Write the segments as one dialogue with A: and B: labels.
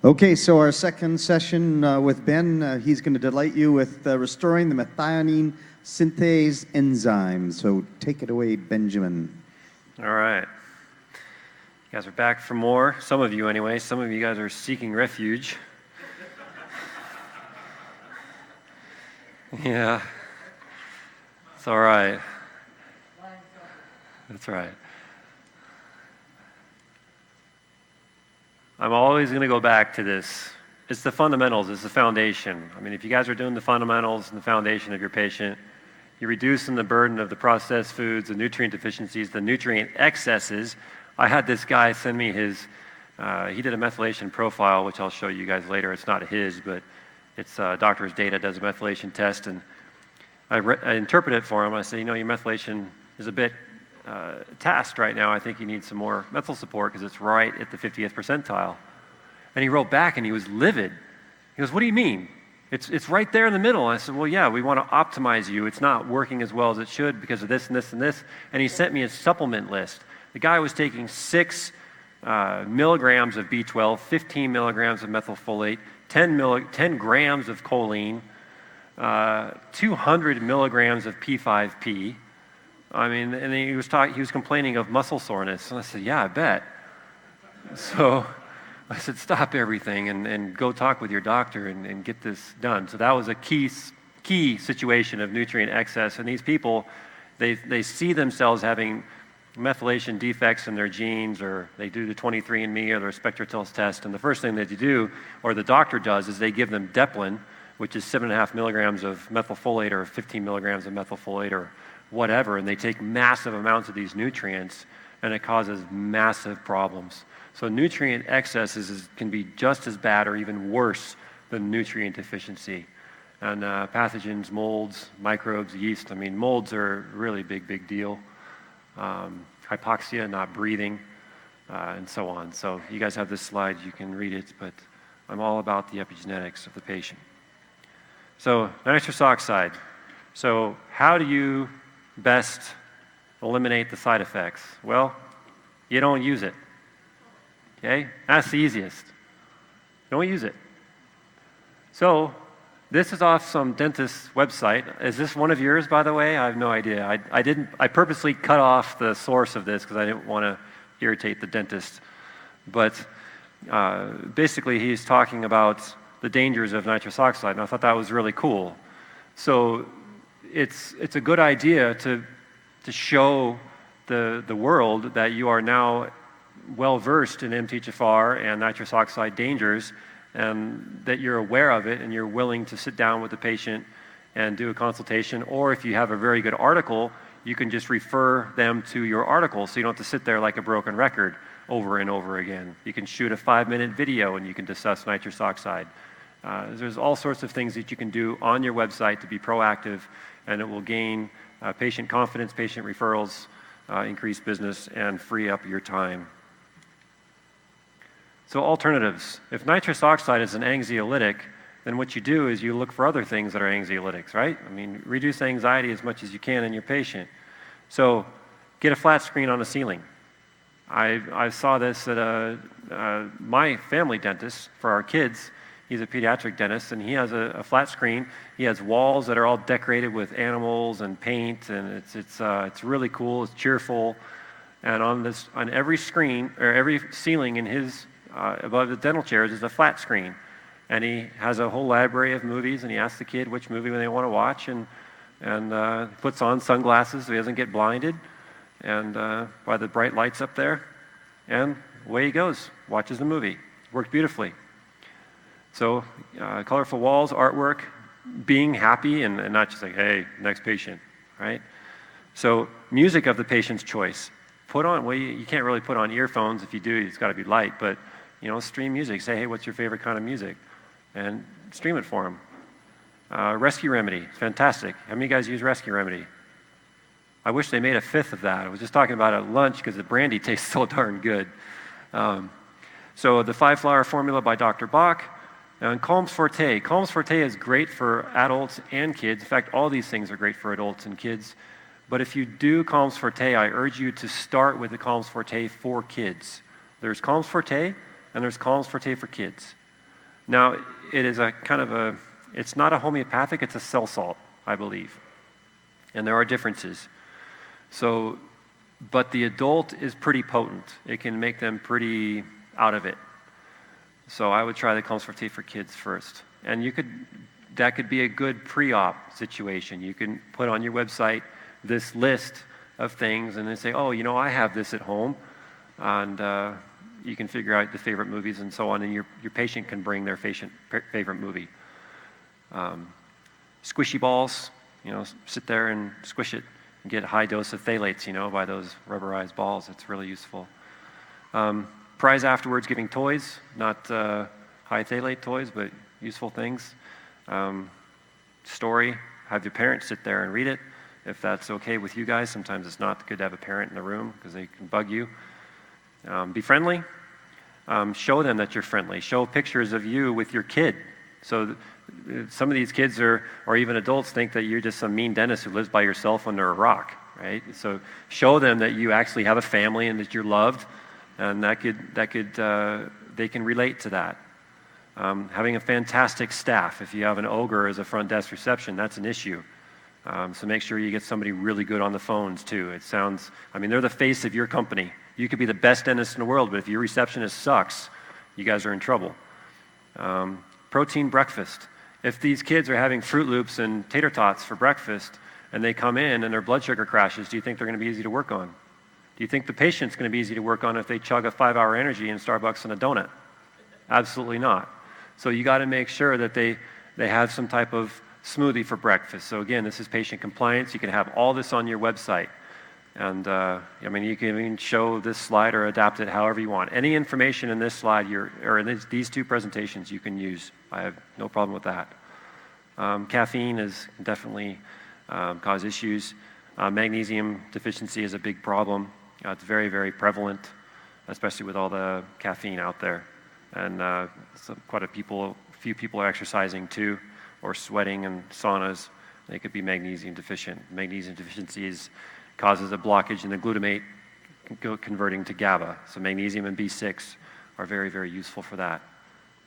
A: Okay, so our second session with Ben, he's going to delight you with restoring the methionine synthase enzyme. So take it away, Benjamin.
B: All right. You guys are back for more. Some of you anyway. Some of you guys are seeking refuge. Yeah. It's all right. That's right. I'm always going to go back to this. It's the fundamentals. It's the foundation. I mean, if you guys are doing the fundamentals and the foundation of your patient, you're reducing the burden of the processed foods, the nutrient deficiencies, the nutrient excesses. I had this guy send me his, he did a methylation profile, which I'll show you guys later. It's not his, but it's doctor's data, does a methylation test, and I interpret it for him. I say, you know, your methylation is a bit tasked right now. I think you need some more methyl support because it's right at the 50th percentile. And he wrote back and he was livid. He goes, what do you mean? It's right there in the middle. And I said, well, yeah, we want to optimize you. It's not working as well as it should because of this and this and this. And he sent me a supplement list. The guy was taking 6 milligrams of B12, 15 milligrams of methylfolate, 10 grams of choline, 200 milligrams of P5P. I mean, and he was complaining of muscle soreness. And I said, yeah, I bet. So I said, stop everything and go talk with your doctor and get this done. So that was a key situation of nutrient excess. And these people, they see themselves having methylation defects in their genes, or they do the 23andMe or their SpectraTils test. And the first thing that they do, or the doctor does, is they give them Deplin, which is 7.5 milligrams of methylfolate or 15 milligrams of methylfolate or whatever, and they take massive amounts of these nutrients, and it causes massive problems. So nutrient excesses can be just as bad or even worse than nutrient deficiency. And pathogens, molds, microbes, yeast, I mean, molds are a really big deal. Hypoxia, not breathing, and so on. So you guys have this slide, you can read it, but I'm all about the epigenetics of the patient. So nitrous oxide. So how do you best eliminate the side effects? Well, you don't use it. Okay? That's the easiest. Don't use it. So this is off some dentist's website. Is this one of yours, by the way? I have no idea. I purposely cut off the source of this because I didn't want to irritate the dentist. But basically he's talking about the dangers of nitrous oxide, and I thought that was really cool. So it's a good idea to show the world that you are now well versed in MTHFR and nitrous oxide dangers, and that you're aware of it and you're willing to sit down with the patient and do a consultation. Or if you have a very good article, you can just refer them to your article so you don't have to sit there like a broken record over and over again. You can shoot a 5-minute video and you can discuss nitrous oxide. There's all sorts of things that you can do on your website to be proactive, and it will gain patient confidence, patient referrals, increase business, and free up your time. So alternatives. If nitrous oxide is an anxiolytic, then what you do is you look for other things that are anxiolytics, right? I mean, reduce anxiety as much as you can in your patient. So get a flat screen on the ceiling. I saw this at my family dentist for our kids. He's a pediatric dentist, and he has a flat screen. He has walls that are all decorated with animals and paint, and it's really cool. It's cheerful, and on every screen or every ceiling in his above the dental chairs is a flat screen, and he has a whole library of movies, and he asks the kid which movie they want to watch, and puts on sunglasses so he doesn't get blinded, and by the bright lights up there, and away he goes, watches the movie. Worked beautifully. So colorful walls, artwork, being happy, and not just like, hey, next patient, right? So music of the patient's choice. Put on, well, you can't really put on earphones. If you do, it's got to be light, but stream music. Say, hey, what's your favorite kind of music? And stream it for them. Rescue Remedy, fantastic. How many of you guys use Rescue Remedy? I wish they made a 5th of that. I was just talking about it at lunch because the brandy tastes so darn good. So the 5-flower formula by Dr. Bach. And Calms Forte. Calms Forte is great for adults and kids. In fact, all these things are great for adults and kids. But if you do Calms Forte, I urge you to start with the Calms Forte for kids. There's Calms Forte, and there's Calms Forte for kids. Now, it is a kind of a, it's not a homeopathic, it's a cell salt, I believe. And there are differences. So, but the adult is pretty potent. It can make them pretty out of it. So I would try the Conforté for kids first. And that could be a good pre-op situation. You can put on your website this list of things and then say, oh, I have this at home. And you can figure out the favorite movies and so on, and your patient can bring their favorite movie. Squishy balls, sit there and squish it and get a high dose of phthalates, by those rubberized balls. It's really useful. Prize afterwards, giving toys, not high phthalate toys, but useful things. Story, have your parents sit there and read it, if that's okay with you guys. Sometimes it's not good to have a parent in the room because they can bug you. Be friendly. Show them that you're friendly. Show pictures of you with your kid. So some of these kids or even adults think that you're just some mean dentist who lives by yourself under a rock, right? So show them that you actually have a family and that you're loved, and they can relate to that. Having a fantastic staff. If you have an ogre as a front desk reception, that's an issue. So make sure you get somebody really good on the phones too. They're the face of your company. You could be the best dentist in the world, but if your receptionist sucks, you guys are in trouble. Protein breakfast. If these kids are having Fruit Loops and tater tots for breakfast and they come in and their blood sugar crashes, do you think they're going to be easy to work on? Do you think the patient's going to be easy to work on if they chug a 5-hour energy in Starbucks and a donut? Absolutely not. So you got to make sure that they have some type of smoothie for breakfast. So again, this is patient compliance. You can have all this on your website. And you can even show this slide or adapt it however you want. Any information in this slide or in these two presentations you can use. I have no problem with that. Caffeine is definitely cause issues. Magnesium deficiency is a big problem. It's very, very prevalent, especially with all the caffeine out there. And quite a few people are exercising too, or sweating in saunas. They could be magnesium deficient. Magnesium deficiency causes a blockage in the glutamate converting to GABA. So magnesium and B6 are very, very useful for that.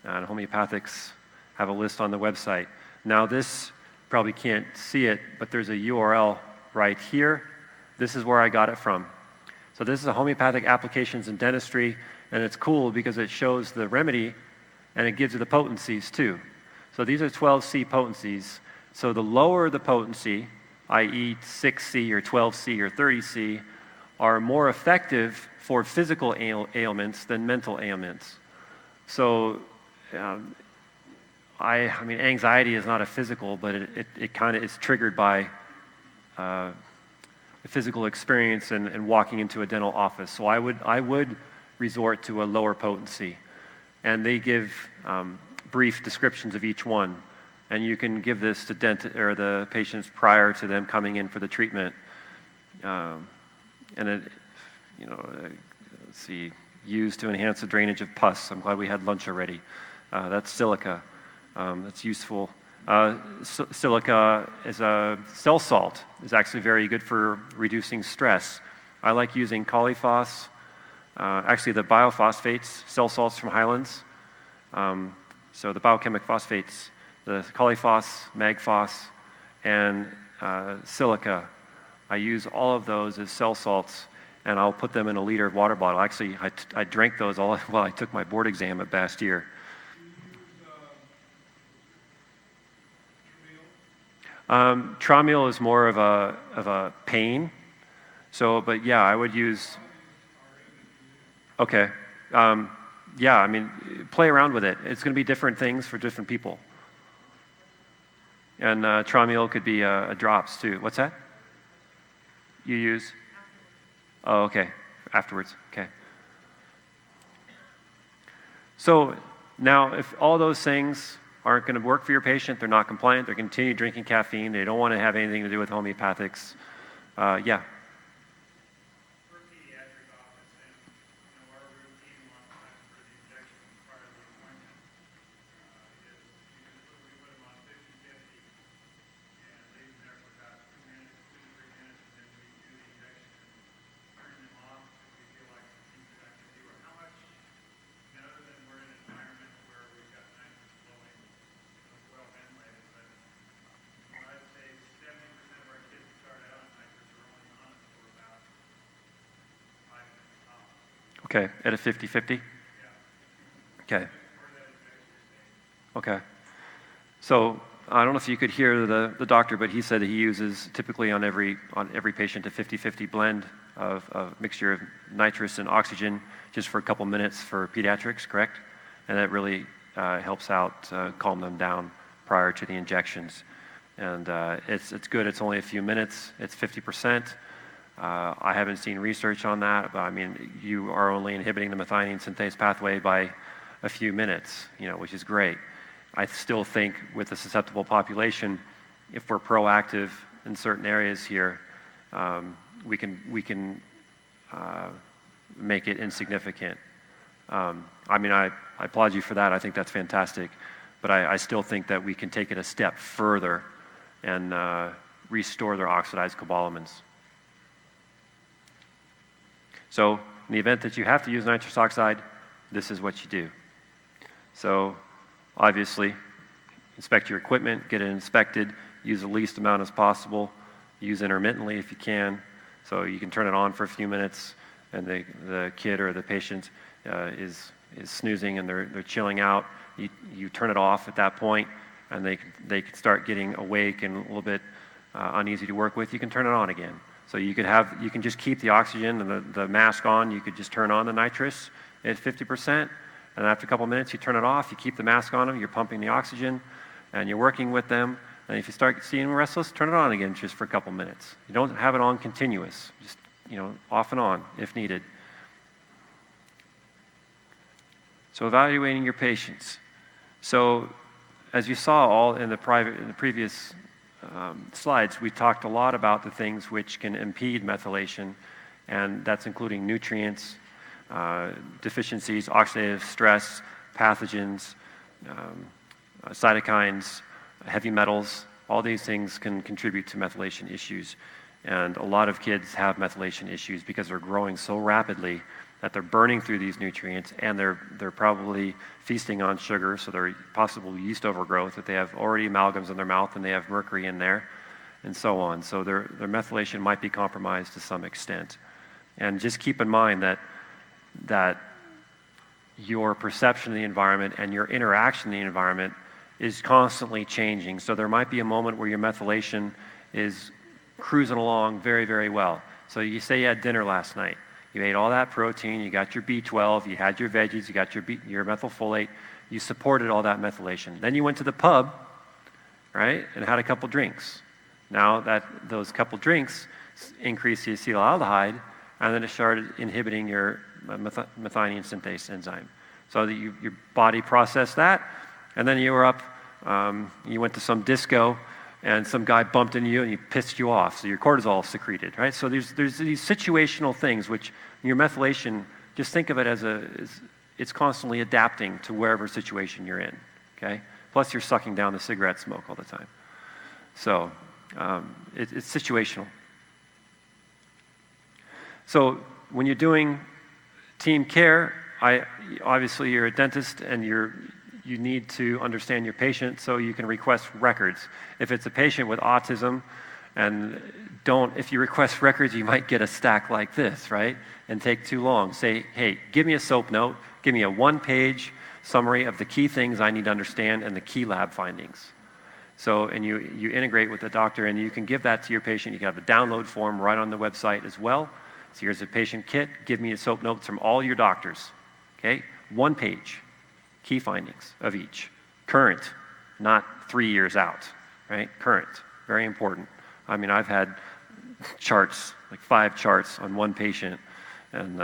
B: And homeopathics have a list on the website. Now this, probably can't see it, but there's a URL right here. This is where I got it from. So this is a homeopathic applications in dentistry, and it's cool because it shows the remedy and it gives you the potencies too. So these are 12C potencies. So the lower the potency, i.e. 6C or 12C or 30C, are more effective for physical ailments than mental ailments. So, anxiety is not a physical, but it kind of is triggered by a physical experience and walking into a dental office. So I would resort to a lower potency, and they give brief descriptions of each one. And you can give this to the patients prior to them coming in for the treatment. Used to enhance the drainage of pus. I'm glad we had lunch already. That's silica. That's useful. Silica is a cell salt. Is actually very good for reducing stress. I like using Coliphos. Actually, the biophosphates, cell salts from Highlands. So the biochemic phosphates. The Coliphos, Magphos, and silica. I use all of those as cell salts, and I'll put them in a liter of water bottle. Actually, I drank those all while I took my board exam at Bastyr. Tramiel is more of a pain. So, but yeah, I would use. Okay. Play around with it. It's going to be different things for different people. And Tramiel could be drops too. What's that? You use? Oh, okay. Afterwards. Okay. So now, if all those things aren't going to work for your patient, they're not compliant, they're continue drinking caffeine, they don't want to have anything to do with homeopathics, yeah. Okay, at a 50-50? Okay. Okay. So I don't know if you could hear the doctor, but he said he uses typically on every patient a 50-50 blend of a mixture of nitrous and oxygen just for a couple minutes for pediatrics, correct? And that really helps out calm them down prior to the injections. And it's good. It's only a few minutes. It's 50%. I haven't seen research on that, but I mean, you are only inhibiting the methionine synthase pathway by a few minutes, which is great. I still think with the susceptible population, if we're proactive in certain areas here, we can make it insignificant. I mean, I applaud you for that. I think that's fantastic. But I still think that we can take it a step further and restore their oxidized cobalamins. So in the event that you have to use nitrous oxide, this is what you do. So obviously, inspect your equipment, get it inspected, use the least amount as possible, use intermittently if you can. So you can turn it on for a few minutes, and the kid or the patient is snoozing and they're chilling out. You turn it off at that point, and they can start getting awake and a little bit uneasy to work with. You can turn it on again. So you can just keep the oxygen and the mask on. You could just turn on the nitrous at 50%, and after a couple minutes you turn it off. You keep the mask on them. You're pumping the oxygen, and you're working with them. And if you start seeing restless, turn it on again just for a couple minutes. You don't have it on continuous, just off and on if needed. So evaluating your patients. So as you saw all in the previous slides, we talked a lot about the things which can impede methylation, and that's including nutrients, deficiencies, oxidative stress, pathogens, cytokines, heavy metals. All these things can contribute to methylation issues. And a lot of kids have methylation issues because they're growing so rapidly that they're burning through these nutrients, and they're probably feasting on sugar, so they're possible yeast overgrowth, that they have already amalgams in their mouth and they have mercury in there, and so on. So their methylation might be compromised to some extent. And just keep in mind that your perception of the environment and your interaction in the environment is constantly changing. So there might be a moment where your methylation is cruising along very, very well. So you say you had dinner last night. You ate all that protein, you got your B12, you had your veggies, you got your methylfolate, you supported all that methylation. Then you went to the pub, right, and had a couple drinks. Now those couple drinks increased the acetaldehyde, and then it started inhibiting your methionine synthase enzyme. So that your body processed that, and then you were up, you went to some disco, and some guy bumped into you and he pissed you off, so your cortisol secreted, right? So there's these situational things which your methylation, just think of it as it's constantly adapting to wherever situation you're in, okay? Plus you're sucking down the cigarette smoke all the time. So it's situational. So when you're doing team care, obviously you're a dentist and you need to understand your patient so you can request records. If it's a patient with autism, and if you request records, you might get a stack like this, right? And take too long. Say, hey, give me a SOAP note, give me a one-page summary of the key things I need to understand and the key lab findings. So, and you integrate with the doctor, and you can give that to your patient. You can have a download form right on the website as well. So here's a patient kit. Give me a SOAP notes from all your doctors, okay? One page. Key findings of each. Current, not 3 years out, right? Current, very important. I mean, I've had charts, like 5 charts on one patient, and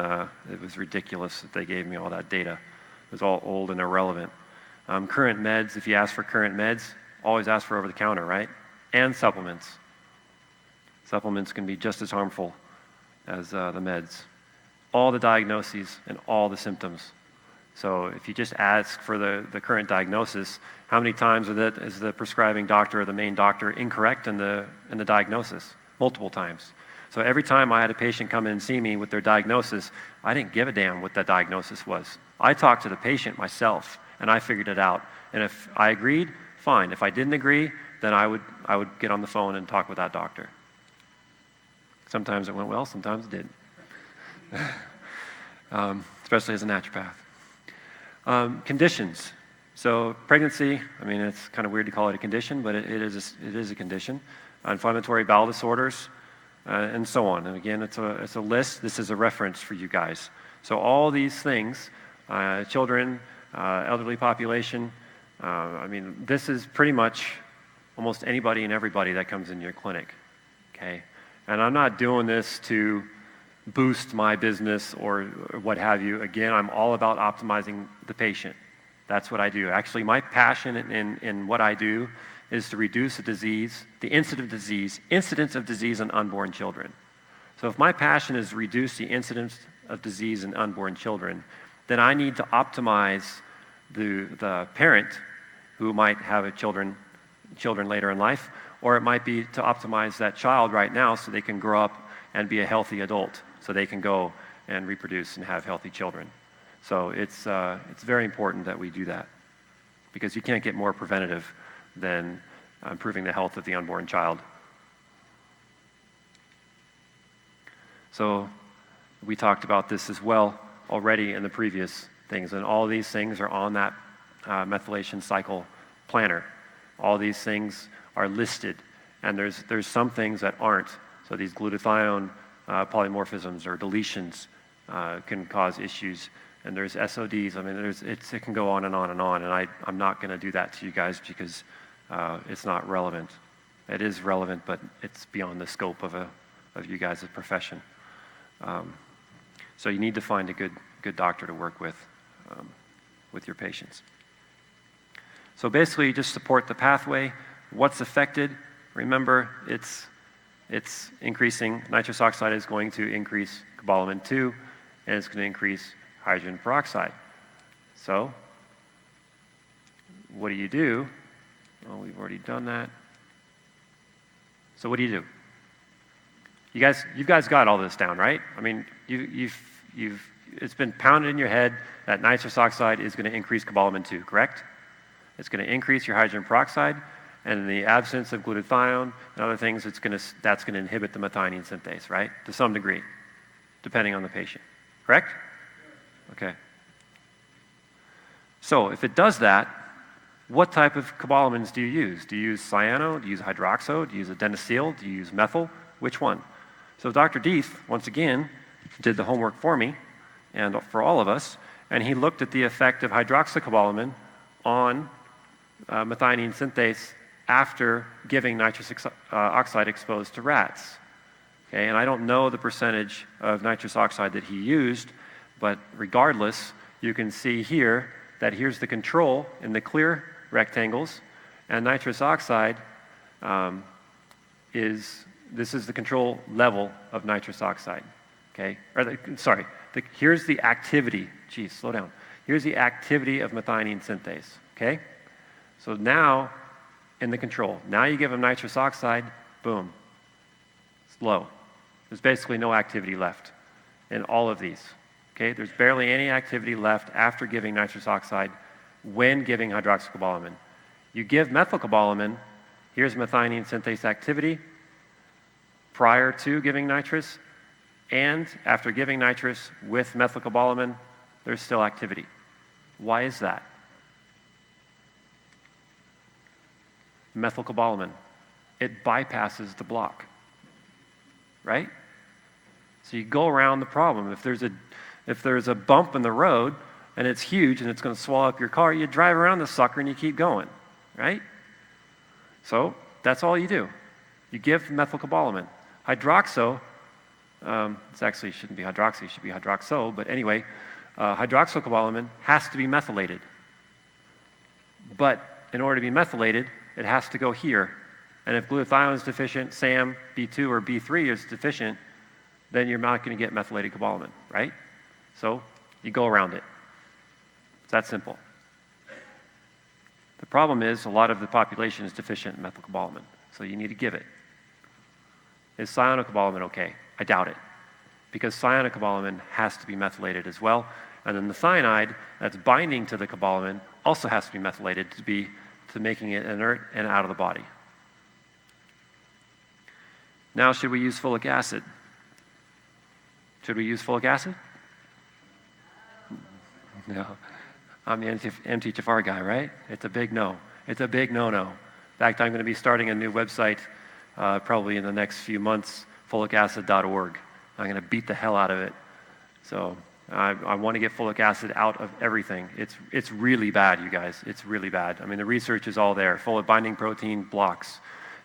B: it was ridiculous that they gave me all that data. It was all old and irrelevant. Current meds, if you ask for current meds, always ask for over-the-counter, right? And supplements. Supplements can be just as harmful as the meds. All the diagnoses and all the symptoms. So if you just ask for the current diagnosis, how many times is the prescribing doctor or the main doctor incorrect in the diagnosis? Multiple times. So every time I had a patient come in and see me with their diagnosis, I didn't give a damn what that diagnosis was. I talked to the patient myself, and I figured it out. And if I agreed, fine. If I didn't agree, then I would get on the phone and talk with that doctor. Sometimes it went well, sometimes it didn't. especially as a naturopath. Conditions. So pregnancy, I mean, it's kind of weird to call it a condition, but it is a condition. Inflammatory bowel disorders, and so on. And again, it's a list. This is a reference for you guys. So all these things, children, elderly population, I mean, this is pretty much almost anybody and everybody that comes in your clinic, okay? And I'm not doing this to boost my business or what have you. Again, I'm all about optimizing the patient. That's what I do. Actually, my passion in what I do is to reduce the incidence of disease in unborn children. So if my passion is to reduce the incidence of disease in unborn children, then I need to optimize the parent who might have children later in life, or it might be to optimize that child right now so they can grow up and be a healthy adult, so they can go and reproduce and have healthy children. So it's very important that we do that, because you can't get more preventative than improving the health of the unborn child. So we talked about this as well already in the previous things, and all these things are on that methylation cycle planner. All these things are listed, and there's some things that aren't. So these glutathione polymorphisms or deletions can cause issues, and there's SODs. I mean, it can go on and on and on, and I'm not going to do that to you guys because it's not relevant. It is relevant, but it's beyond the scope of you guys' profession. So you need to find a good doctor to work with your patients. So basically, just support the pathway. What's affected? Remember, it's increasing. Nitrous oxide is going to increase cobalamin 2, and it's going to increase hydrogen peroxide. So what do you do? Well, we've already done that. So what do you do? You guys got all this down, right? I mean, it's been pounded in your head that nitrous oxide is going to increase cobalamin 2, correct? It's going to increase your hydrogen peroxide, and in the absence of glutathione and other things, that's going to inhibit the methionine synthase, right? To some degree, depending on the patient, correct? Okay. So if it does that, what type of cobalamins do you use? Do you use cyano? Do you use hydroxo? Do you use adenosine? Do you use methyl? Which one? So Dr. Deeth, once again, did the homework for me and for all of us, and he looked at the effect of hydroxycobalamin on methionine synthase after giving nitrous oxide exposed to rats. Okay, and I don't know the percentage of nitrous oxide that he used, but regardless, you can see here that here's the control in the clear rectangles, and nitrous oxide this is the control level of nitrous oxide. Okay, here's the activity. Geez, slow down. Here's the activity of methionine synthase. Okay, so now in the control, now you give them nitrous oxide, boom, it's low. There's basically no activity left in all of these. Okay, there's barely any activity left after giving nitrous oxide when giving hydroxycobalamin. You give methylcobalamin, here's methionine synthase activity prior to giving nitrous, and after giving nitrous with methylcobalamin, there's still activity. Why is that? Methylcobalamin, it bypasses the block, right? So you go around the problem. If there's a bump in the road and it's huge and it's going to swallow up your car, you drive around the sucker and you keep going, right? So that's all you do. You give methylcobalamin. Hydroxo, it actually shouldn't be hydroxy, it should be hydroxo, but anyway, hydroxycobalamin has to be methylated. But in order to be methylated, it has to go here. And if glutathione is deficient, SAM, B2 or B3 is deficient, then you're not going to get methylated cobalamin, right? So you go around it. It's that simple. The problem is a lot of the population is deficient in methylcobalamin, so you need to give it. Is cyanocobalamin okay? I doubt it, because cyanocobalamin has to be methylated as well, and then the cyanide that's binding to the cobalamin also has to be methylated to making it inert and out of the body. Now, should we use folic acid? Should we use folic acid? No, I'm the MTHFR guy, right? It's a big no. It's a big no-no. In fact, I'm going to be starting a new website probably in the next few months, folicacid.org. I'm going to beat the hell out of it. So I want to get folic acid out of everything. It's really bad, you guys. It's really bad. I mean, the research is all there. Folate binding protein blocks,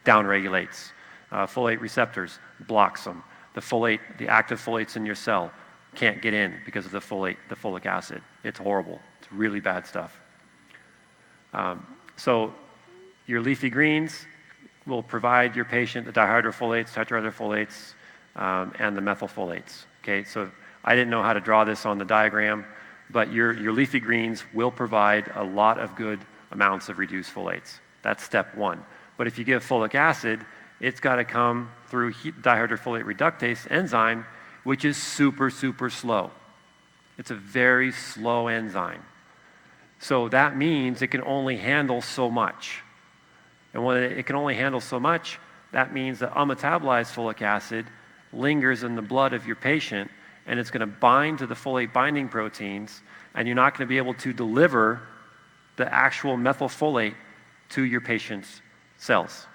B: downregulates. Folate receptors blocks them. The active folates in your cell can't get in because of the folic acid. It's horrible. It's really bad stuff. So your leafy greens will provide your patient the dihydrofolates, tetrahydrofolates, and the methylfolates. Okay, so I didn't know how to draw this on the diagram, but your leafy greens will provide a lot of good amounts of reduced folates. That's step one. But if you give folic acid, it's got to come through dihydrofolate reductase enzyme, which is super, super slow. It's a very slow enzyme. So that means it can only handle so much. And when it can only handle so much, that means that unmetabolized folic acid lingers in the blood of your patient, and it's going to bind to the folate binding proteins, and you're not going to be able to deliver the actual methylfolate to your patient's cells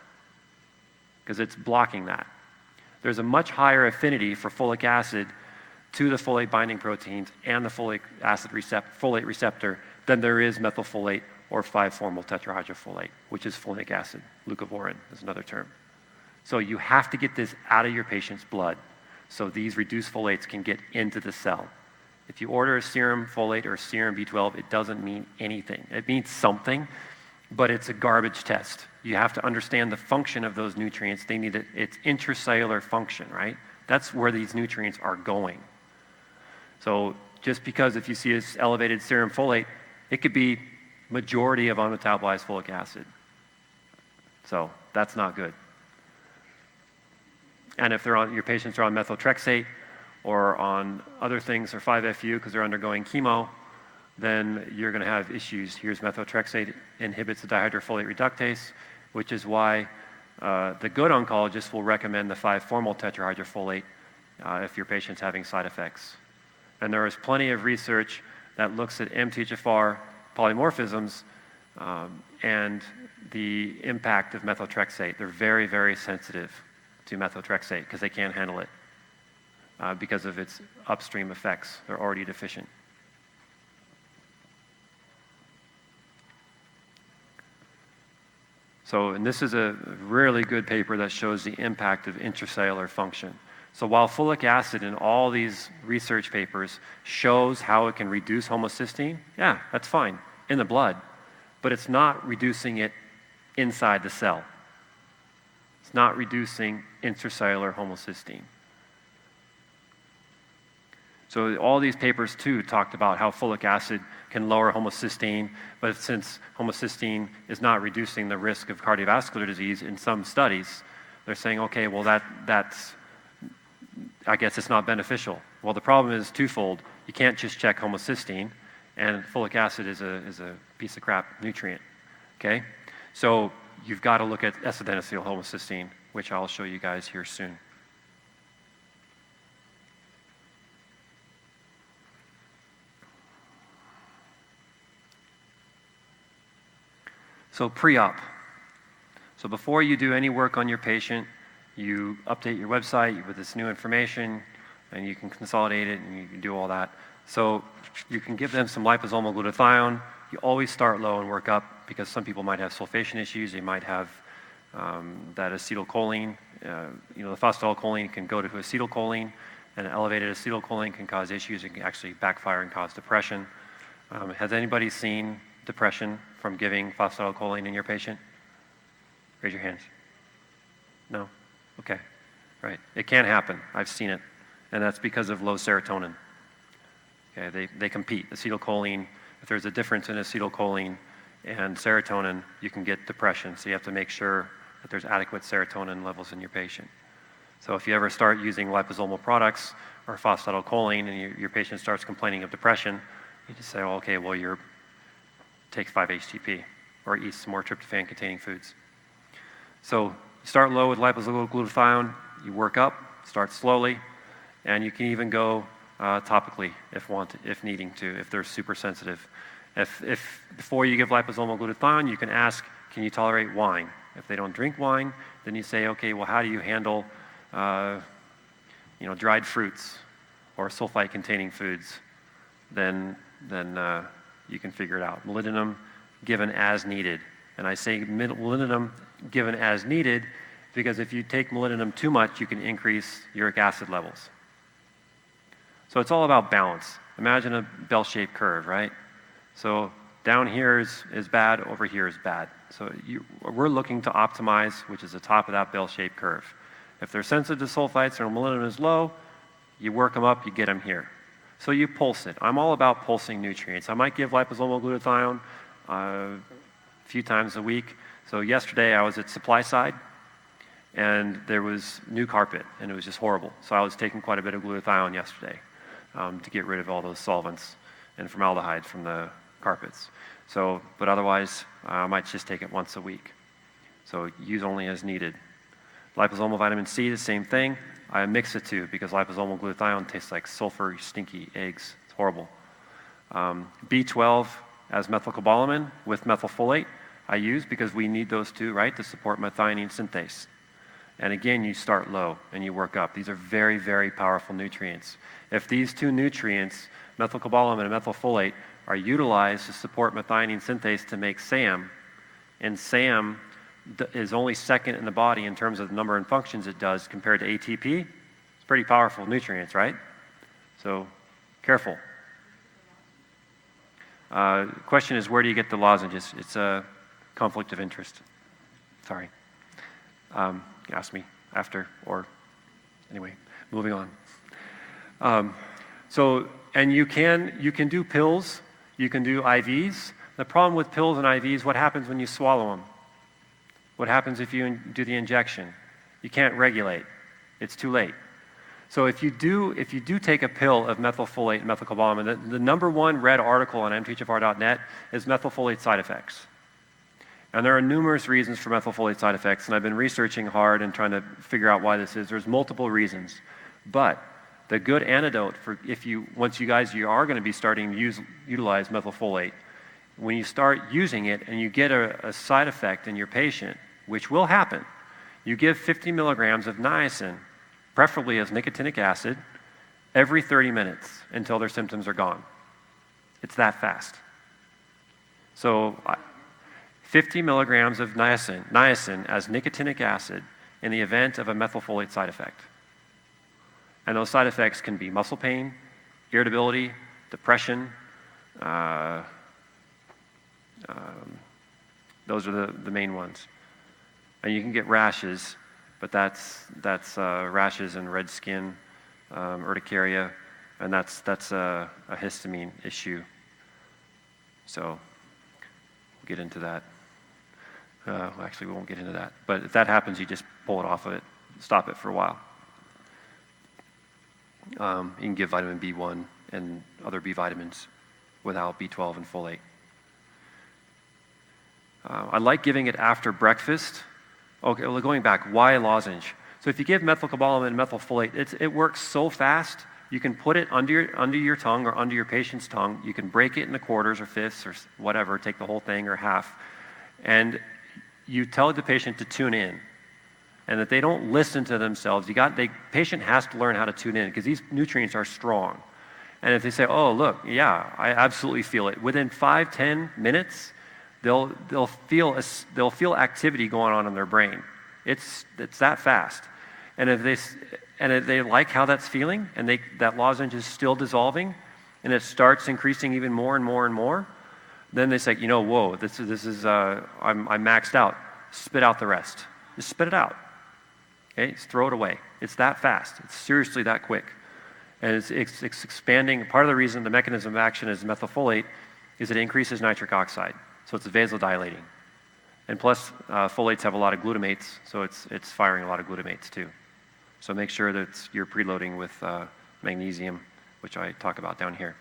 B: because it's blocking that. There's a much higher affinity for folic acid to the folate binding proteins and the folate receptor than there is methylfolate or 5-formyl tetrahydrofolate, which is folic acid. Leucovorin is another term. So you have to get this out of your patient's blood so these reduced folates can get into the cell. If you order a serum folate or serum B12, it doesn't mean anything. It means something, but it's a garbage test. You have to understand the function of those nutrients. They need it's intracellular function, right? That's where these nutrients are going. So just because if you see this elevated serum folate, it could be majority of unmetabolized folic acid. So that's not good. And if your patients are on methotrexate or on other things or 5-FU because they're undergoing chemo, then you're going to have issues. Here's methotrexate inhibits the dihydrofolate reductase, which is why the good oncologist will recommend the 5-formyl tetrahydrofolate if your patient's having side effects. And there is plenty of research that looks at MTHFR polymorphisms and the impact of methotrexate. They're very, very sensitive to methotrexate because they can't handle it because of its upstream effects. They're already deficient. So, and this is a really good paper that shows the impact of intracellular function. So while folic acid in all these research papers shows how it can reduce homocysteine, yeah, that's fine, in the blood, but it's not reducing it inside the cell. It's not reducing intracellular homocysteine. So all these papers too talked about how folic acid can lower homocysteine, but since homocysteine is not reducing the risk of cardiovascular disease in some studies, they're saying, okay, well that's I guess it's not beneficial. Well, the problem is twofold. You can't just check homocysteine, and folic acid is a piece of crap nutrient, okay? So you've got to look at S-adenosyl homocysteine, which I'll show you guys here soon. So pre-op. So before you do any work on your patient, you update your website with this new information, and you can consolidate it, and you can do all that. So you can give them some liposomal glutathione. You always start low and work up because some people might have sulfation issues. They might have that acetylcholine. The phosphatidylcholine can go to acetylcholine, and elevated acetylcholine can cause issues. It can actually backfire and cause depression. Has anybody seen depression from giving phosphatidylcholine in your patient? Raise your hands. No? Okay, right. It can happen. I've seen it, and that's because of low serotonin. Okay, they compete. Acetylcholine, if there's a difference in acetylcholine and serotonin, you can get depression. So you have to make sure that there's adequate serotonin levels in your patient. So if you ever start using liposomal products or phosphatidylcholine and your patient starts complaining of depression, you just say, oh, okay, well, take 5-HTP or eat some more tryptophan-containing foods. So you start low with liposomal glutathione, you work up, start slowly, and you can even go topically if needing to, if they're super sensitive. If before you give liposomal glutathione, you can ask, can you tolerate wine? If they don't drink wine, then you say, okay, well, how do you handle dried fruits or sulfite-containing foods? Then you can figure it out. Molybdenum given as needed. And I say molybdenum given as needed because if you take molybdenum too much, you can increase uric acid levels. So it's all about balance. Imagine a bell-shaped curve, right? So down here is bad, over here is bad. So we're looking to optimize, which is the top of that bell-shaped curve. If they're sensitive to sulfites or molybdenum is low, you work them up, you get them here. So you pulse it. I'm all about pulsing nutrients. I might give liposomal glutathione a few times a week. So yesterday I was at supply side, and there was new carpet, and it was just horrible. So I was taking quite a bit of glutathione yesterday to get rid of all those solvents and formaldehyde from the carpets. So, but otherwise, I might just take it once a week. So use only as needed. Liposomal vitamin C, the same thing. I mix the two because liposomal glutathione tastes like sulfur, stinky eggs. It's horrible. B12 as methylcobalamin with methylfolate I use because we need those two, right, to support methionine synthase. And again, you start low and you work up. These are very, very powerful nutrients. If these two nutrients, methylcobalamin and methylfolate, are utilized to support methionine synthase to make SAM, and SAM is only second in the body in terms of the number and functions it does compared to ATP. It's pretty powerful nutrients, right? So careful. Question is, where do you get the lozenges? It's a conflict of interest. Sorry. Ask me after, or anyway, moving on. And you can do pills, you can do IVs. The problem with pills and IVs, what happens when you swallow them? What happens if you do the injection? You can't regulate. It's too late. So if you do take a pill of methylfolate and methylcobalamin, the number one read article on mthfr.net is methylfolate side effects. And there are numerous reasons for methylfolate side effects, and I've been researching hard and trying to figure out why this is. There's multiple reasons. But the good antidote for once you are going to be starting to utilize methylfolate, when you start using it and you get a side effect in your patient, which will happen, you give 50 milligrams of niacin, preferably as nicotinic acid, every 30 minutes until their symptoms are gone. It's that fast. So 50 milligrams of niacin as nicotinic acid in the event of a methylfolate side effect. And those side effects can be muscle pain, irritability, depression. Those are the main ones. And you can get rashes, but that's rashes and red skin, urticaria, and that's a histamine issue. So we'll get into that. Actually, we won't get into that. But if that happens, you just pull it off of it, stop it for a while. You can give vitamin B1 and other B vitamins without B12 and folate. I like giving it after breakfast. Okay, well, going back, why a lozenge? So if you give methylcobalamin and methylfolate, it works so fast, you can put it under your tongue or under your patient's tongue. You can break it into quarters or fifths or whatever, take the whole thing or half. And you tell the patient to tune in and that they don't listen to themselves. The patient has to learn how to tune in because these nutrients are strong. And if they say, oh, look, yeah, I absolutely feel it. Within 5-10 minutes, they'll feel activity going on in their brain. It's that fast. And if they like how that's feeling, and that lozenge is still dissolving, and it starts increasing even more and more and more, then they say, whoa, this is I'm maxed out. Spit out the rest. Just spit it out. Okay, just throw it away. It's that fast. It's seriously that quick. And it's expanding. Part of the reason the mechanism of action is methylfolate is it increases nitric oxide. So it's vasodilating. And plus, folates have a lot of glutamates, so it's firing a lot of glutamates too. So make sure that you're preloading with magnesium, which I talk about down here.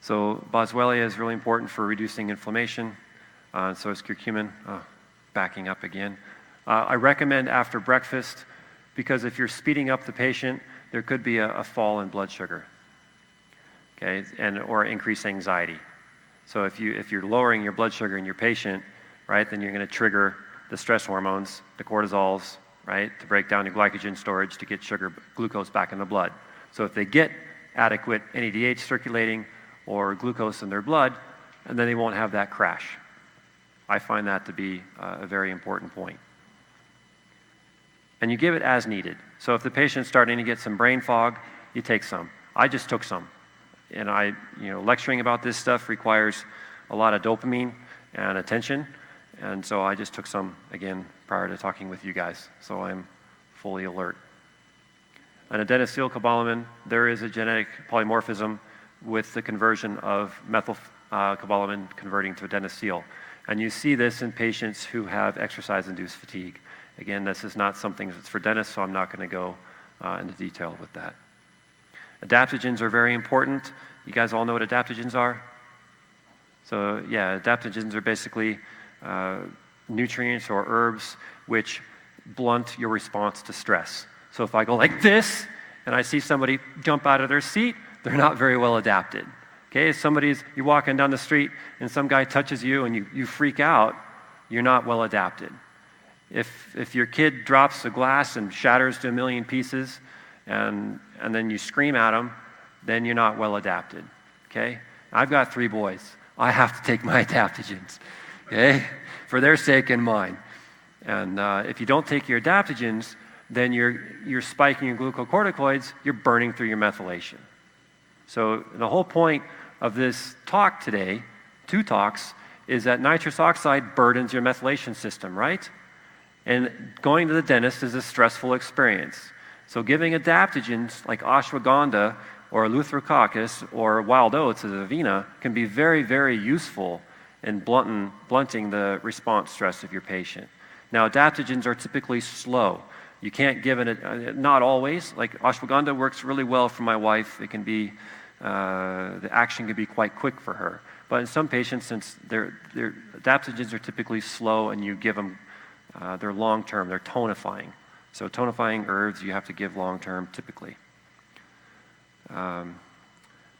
B: So boswellia is really important for reducing inflammation. So is curcumin. Backing up again. I recommend after breakfast because if you're speeding up the patient, there could be a fall in blood sugar, okay, or increased anxiety. So if you're lowering your blood sugar in your patient, right, then you're going to trigger the stress hormones, the cortisols, right, to break down your glycogen storage to get glucose back in the blood. So if they get adequate NADH circulating or glucose in their blood, and then they won't have that crash. I find that to be a very important point. And you give it as needed. So if the patient's starting to get some brain fog, you take some. I just took some. And lecturing about this stuff requires a lot of dopamine and attention. And so I just took some, again, prior to talking with you guys. So I'm fully alert. And adenosylcobalamin, there is a genetic polymorphism with the conversion of methylcobalamin converting to adenosine. And you see this in patients who have exercise-induced fatigue. Again, this is not something that's for dentists, so I'm not going to go into detail with that. Adaptogens are very important. You guys all know what adaptogens are? So yeah, adaptogens are basically nutrients or herbs which blunt your response to stress. So if I go like this and I see somebody jump out of their seat, they're not very well adapted. Okay, if you're walking down the street and some guy touches you and you freak out, you're not well adapted. If your kid drops a glass and shatters to a million pieces and then you scream at them, then you're not well adapted. Okay? I've got 3 boys. I have to take my adaptogens, okay, for their sake and mine. And if you don't take your adaptogens, then you're spiking your glucocorticoids, you're burning through your methylation. So the whole point of this talk today, 2 talks, is that nitrous oxide burdens your methylation system, right? And going to the dentist is a stressful experience. So giving adaptogens like ashwagandha or eleutherococcus or wild oats as avena can be very, very useful in blunting the response stress of your patient. Now, adaptogens are typically slow. You can't give it, not always. Like ashwagandha works really well for my wife. It can be, the action can be quite quick for her. But in some patients, since their adaptogens are typically slow and you give them, they're long-term, they're tonifying. So tonifying herbs you have to give long-term typically.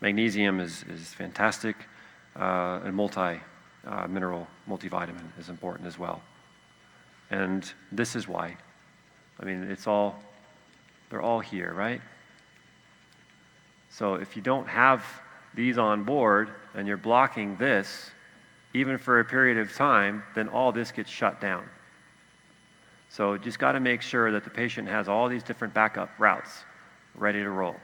B: Magnesium is fantastic, and mineral multivitamin is important as well. And this is why. I mean, they're all here, right? So if you don't have these on board and you're blocking this, even for a period of time, then all this gets shut down. So just got to make sure that the patient has all these different backup routes ready to roll.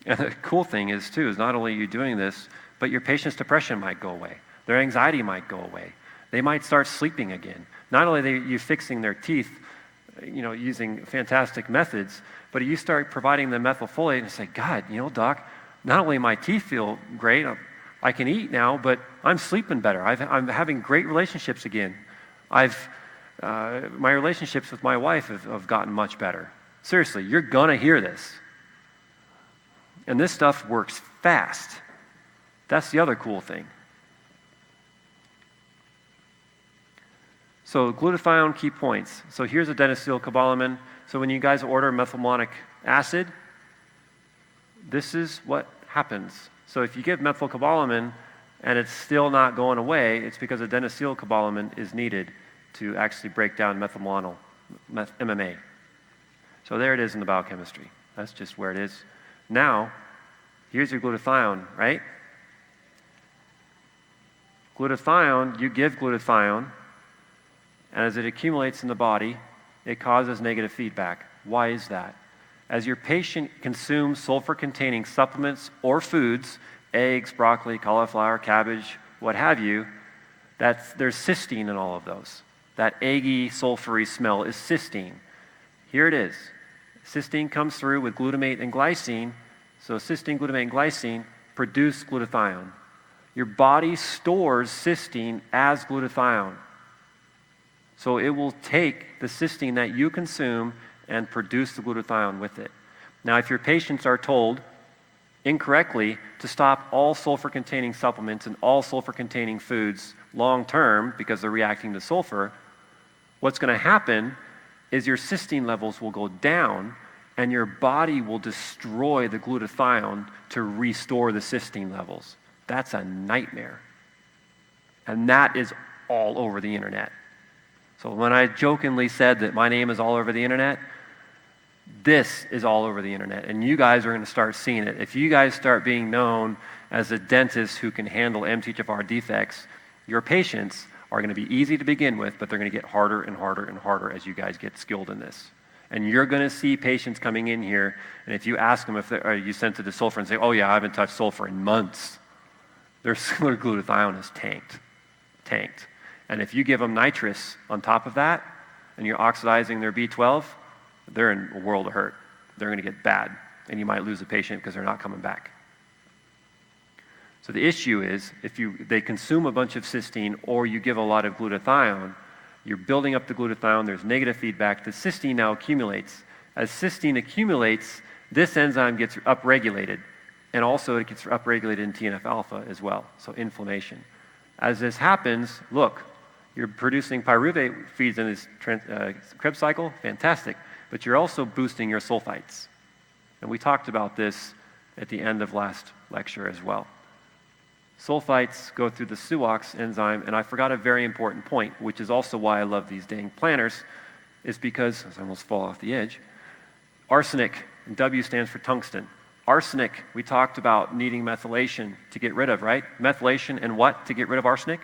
B: And the cool thing is, too, is not only are you doing this, but your patient's depression might go away. Their anxiety might go away. They might start sleeping again. Not only are you fixing their teeth, using fantastic methods, but you start providing them methylfolate and say, God, doc, not only my teeth feel great, I can eat now, but I'm sleeping better. I'm having great relationships again. My relationships with my wife have gotten much better. Seriously, you're gonna hear this. And this stuff works fast. That's the other cool thing. So glutathione key points. So here's adenosylcobalamin. So when you guys order methylmalonic acid, this is what happens. So if you give methylcobalamin and it's still not going away, it's because adenosylcobalamin is needed to actually break down MMA. So there it is in the biochemistry. That's just where it is. Now, here's your glutathione, right? Glutathione, you give glutathione, and as it accumulates in the body, it causes negative feedback. Why is that? As your patient consumes sulfur-containing supplements or foods, eggs, broccoli, cauliflower, cabbage, what have you, there's cysteine in all of those. That eggy, sulfury smell is cysteine. Here it is. Cysteine comes through with glutamate and glycine. So cysteine, glutamate, and glycine produce glutathione. Your body stores cysteine as glutathione. So it will take the cysteine that you consume and produce the glutathione with it. Now, if your patients are told incorrectly to stop all sulfur-containing supplements and all sulfur-containing foods long-term because they're reacting to sulfur, what's going to happen is your cysteine levels will go down, and your body will destroy the glutathione to restore the cysteine levels. That's a nightmare. And that is all over the internet. So when I jokingly said that my name is all over the internet, this is all over the internet, and you guys are going to start seeing it. If you guys start being known as a dentist who can handle MTHFR defects, your patients are going to be easy to begin with, but they're going to get harder and harder and harder as you guys get skilled in this. And you're going to see patients coming in here, and if you ask them if are you sensitive to sulfur and say, oh yeah, I haven't touched sulfur in months, their glutathione is tanked. And if you give them nitrous on top of that, and you're oxidizing their B12, they're in a world of hurt. They're going to get bad, and you might lose a patient because they're not coming back. So the issue is, if they consume a bunch of cysteine or you give a lot of glutathione, you're building up the glutathione, there's negative feedback, the cysteine now accumulates. As cysteine accumulates, this enzyme gets upregulated, and also it gets upregulated in TNF-alpha as well, so inflammation. As this happens, look, you're producing pyruvate feeds in this Krebs cycle, fantastic, but you're also boosting your sulfites. And we talked about this at the end of last lecture as well. Sulfites go through the SUOX enzyme, and I forgot a very important point, which is also why I love these dang planners, is because, I almost fall off the edge, arsenic, and W stands for tungsten. Arsenic, we talked about needing methylation to get rid of, right? Methylation and what to get rid of arsenic?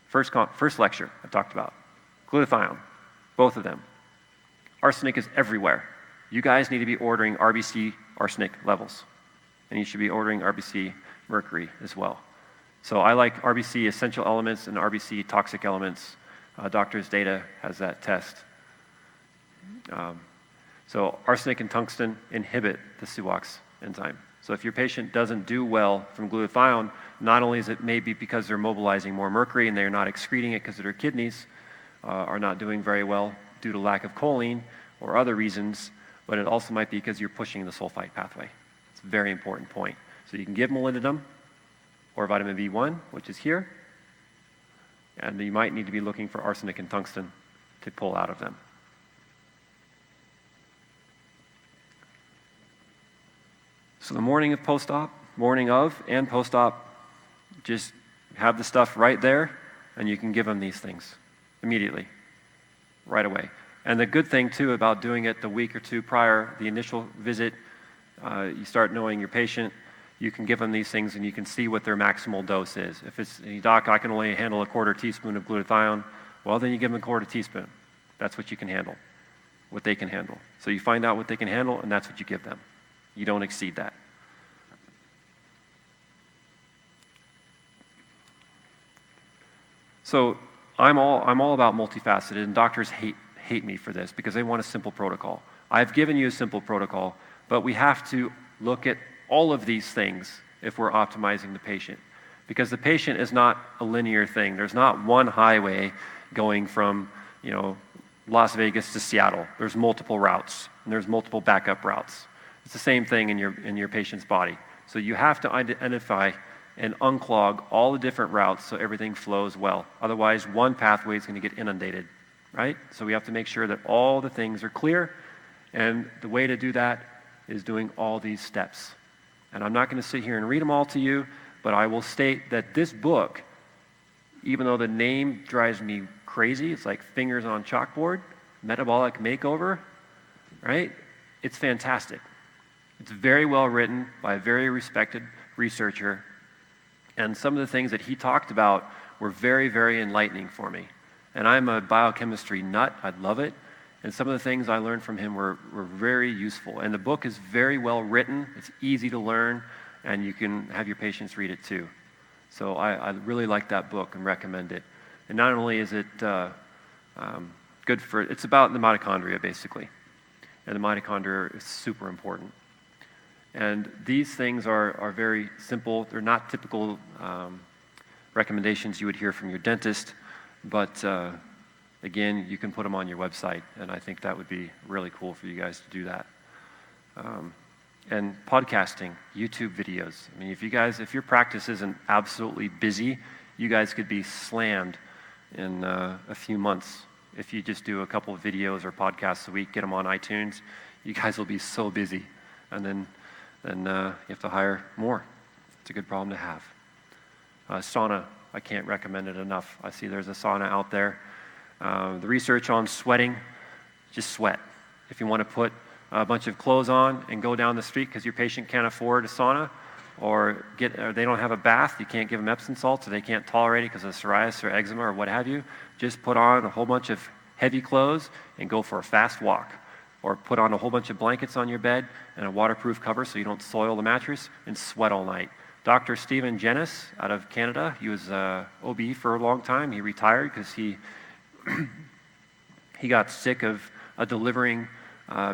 B: First lecture I talked about. Glutathione, both of them. Arsenic is everywhere. You guys need to be ordering RBC arsenic levels, and you should be ordering RBC mercury as well. So I like RBC essential elements and RBC toxic elements. Doctor's Data has that test. So arsenic and tungsten inhibit the SUOX enzyme. So if your patient doesn't do well from glutathione, not only is it maybe because they're mobilizing more mercury and they're not excreting it because their kidneys are not doing very well due to lack of choline or other reasons, but it also might be because you're pushing the sulfite pathway. It's a very important point. So you can give molybdenum or vitamin B1, which is here, and you might need to be looking for arsenic and tungsten to pull out of them. So the morning of and post-op, just have the stuff right there, and you can give them these things immediately, right away. And the good thing, too, about doing it the week or two prior, the initial visit, you start knowing your patient, you can give them these things and you can see what their maximal dose is. If it's, doc, I can only handle a quarter teaspoon of glutathione, well, then you give them a quarter teaspoon. That's what you can handle, what they can handle. So you find out what they can handle, and that's what you give them. You don't exceed that. So I'm all about multifaceted, and doctors hate me for this because they want a simple protocol. I've given you a simple protocol, but we have to look at all of these things if we're optimizing the patient, because the patient is not a linear thing. There's not one highway going from, Las Vegas to Seattle. There's multiple routes, and there's multiple backup routes. It's the same thing in your patient's body. So you have to identify and unclog all the different routes so everything flows well. Otherwise, one pathway is going to get inundated, right? So we have to make sure that all the things are clear, and the way to do that is doing all these steps. And I'm not going to sit here and read them all to you, but I will state that this book, even though the name drives me crazy, it's like fingers on chalkboard, Metabolic Makeover, right? It's fantastic. It's very well written by a very respected researcher, and some of the things that he talked about were very, very enlightening for me. And I'm a biochemistry nut. I love it. And some of the things I learned from him were very useful. And the book is very well written. It's easy to learn, and you can have your patients read it too. So I really like that book and recommend it. And not only is it good for, it's about the mitochondria basically. And the mitochondria is super important. And these things are very simple. They're not typical recommendations you would hear from your dentist, but again, you can put them on your website, and I think that would be really cool for you guys to do that. And podcasting, YouTube videos. I mean, if your practice isn't absolutely busy, you guys could be slammed in a few months if you just do a couple of videos or podcasts a week, get them on iTunes, you guys will be so busy. And then you have to hire more. It's a good problem to have. Sauna, I can't recommend it enough. I see there's a sauna out there. The research on sweating, just sweat. If you want to put a bunch of clothes on and go down the street because your patient can't afford a sauna, or they don't have a bath, you can't give them Epsom salts, or they can't tolerate it because of psoriasis or eczema or what have you, just put on a whole bunch of heavy clothes and go for a fast walk. Or put on a whole bunch of blankets on your bed and a waterproof cover so you don't soil the mattress, and sweat all night. Dr. Stephen Jennis out of Canada, he was OB for a long time. He retired because he got sick of delivering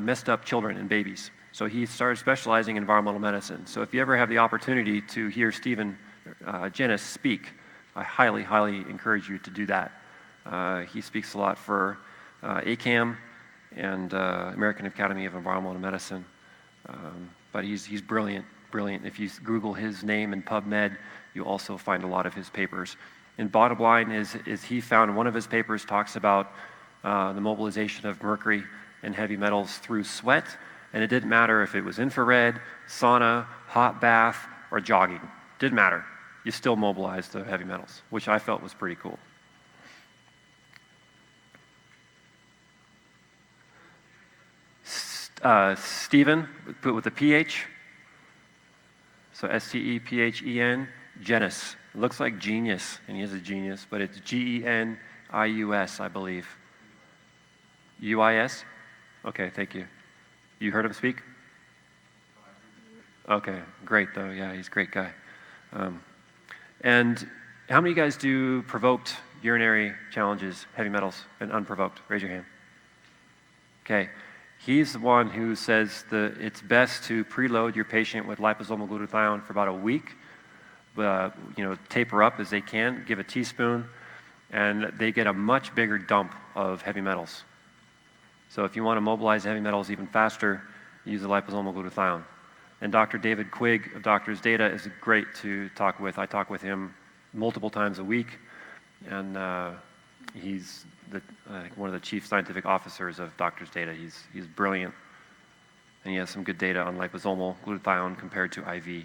B: messed up children and babies. So he started specializing in environmental medicine. So if you ever have the opportunity to hear Stephen Jennis speak, I highly, highly encourage you to do that. He speaks a lot for ACAM and American Academy of Environmental Medicine. But he's brilliant, brilliant. If you Google his name in PubMed, you also find a lot of his papers. And bottom line is he found one of his papers talks about the mobilization of mercury and heavy metals through sweat, and it didn't matter if it was infrared, sauna, hot bath, or jogging. Didn't matter. You still mobilized the heavy metals, which I felt was pretty cool. Stephen, put with a PH, so S-T-E-P-H-E-N, Jennis. It looks like genius, and he is a genius, but it's G-E-N-I-U-S, I believe. U-I-S? Okay, thank you. You heard him speak? Okay, great though, yeah, he's a great guy. And how many of you guys do provoked urinary challenges, heavy metals, and unprovoked? Raise your hand. Okay. He's the one who says that it's best to preload your patient with liposomal glutathione for about a week. Taper up as they can, give a teaspoon, and they get a much bigger dump of heavy metals. So if you want to mobilize heavy metals even faster, use the liposomal glutathione. And Dr. David Quigg of Doctors Data is great to talk with. I talk with him multiple times a week, and he's one of the chief scientific officers of Doctors Data. He's brilliant, and he has some good data on liposomal glutathione compared to IV.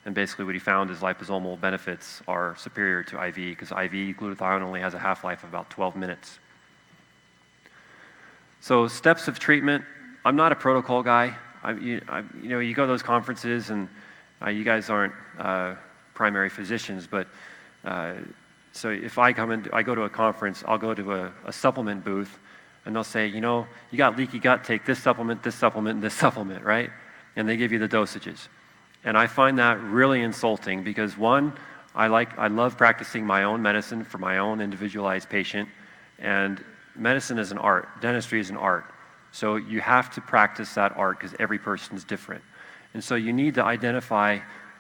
B: And basically what he found is liposomal benefits are superior to IV because IV glutathione only has a half-life of about 12 minutes. So steps of treatment, I'm not a protocol guy. You go to those conferences and you guys aren't primary physicians, but so if I go to a conference, I'll go to a supplement booth, and they'll say, you got leaky gut, take this supplement, and this supplement, right? And they give you the dosages. And I find that really insulting because one, I love practicing my own medicine for my own individualized patient, and medicine is an art, dentistry is an art. So you have to practice that art because every person is different. And so you need to identify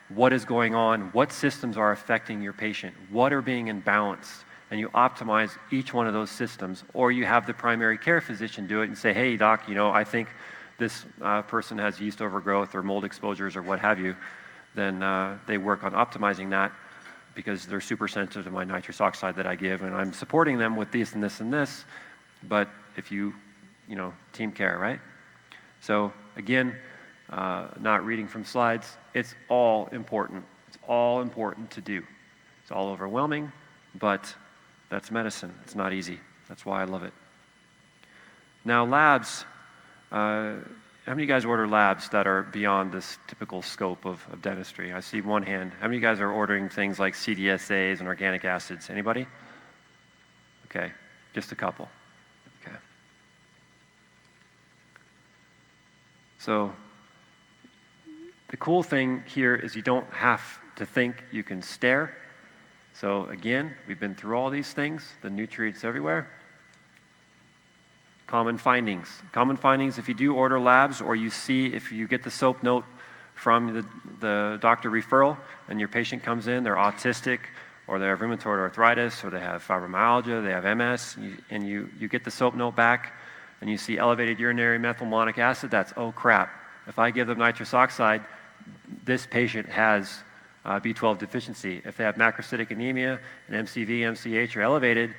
B: what is going on, what systems are affecting your patient, what are being imbalanced, and you optimize each one of those systems, or you have the primary care physician do it and say, hey doc, I think this person has yeast overgrowth or mold exposures or what have you. Then they work on optimizing that because they're super sensitive to my nitrous oxide that I give, and I'm supporting them with this and this and this, but if team care, right? So again, not reading from slides, it's all important. It's all important to do. It's all overwhelming, but that's medicine. It's not easy. That's why I love it. Now labs, how many of you guys order labs that are beyond this typical scope of dentistry? I see one hand. How many of you guys are ordering things like CDSAs and organic acids? Anybody? Okay, just a couple. Okay. So the cool thing here is you don't have to think, you can stare. So again, we've been through all these things, the nutrients everywhere. Common findings. Common findings, if you do order labs or if you get the SOAP note from the doctor referral and your patient comes in, they're autistic or they have rheumatoid arthritis or they have fibromyalgia, they have MS, and you get the SOAP note back and you see elevated urinary methylmalonic acid, that's, oh crap. If I give them nitrous oxide, this patient has B12 deficiency. If they have macrocytic anemia and MCV, MCH are elevated,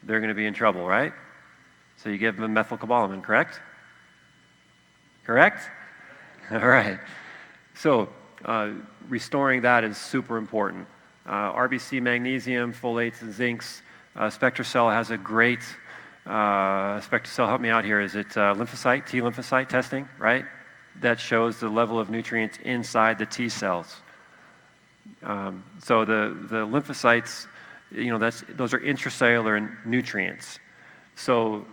B: they're going to be in trouble, right? So you give them methylcobalamin, correct? Correct? All right. So restoring that is super important. RBC, magnesium, folates, and zincs. SpectraCell has a great, SpectraCell, help me out here, is it lymphocyte, T lymphocyte testing, right? That shows the level of nutrients inside the T cells. So the lymphocytes, those are intracellular nutrients. So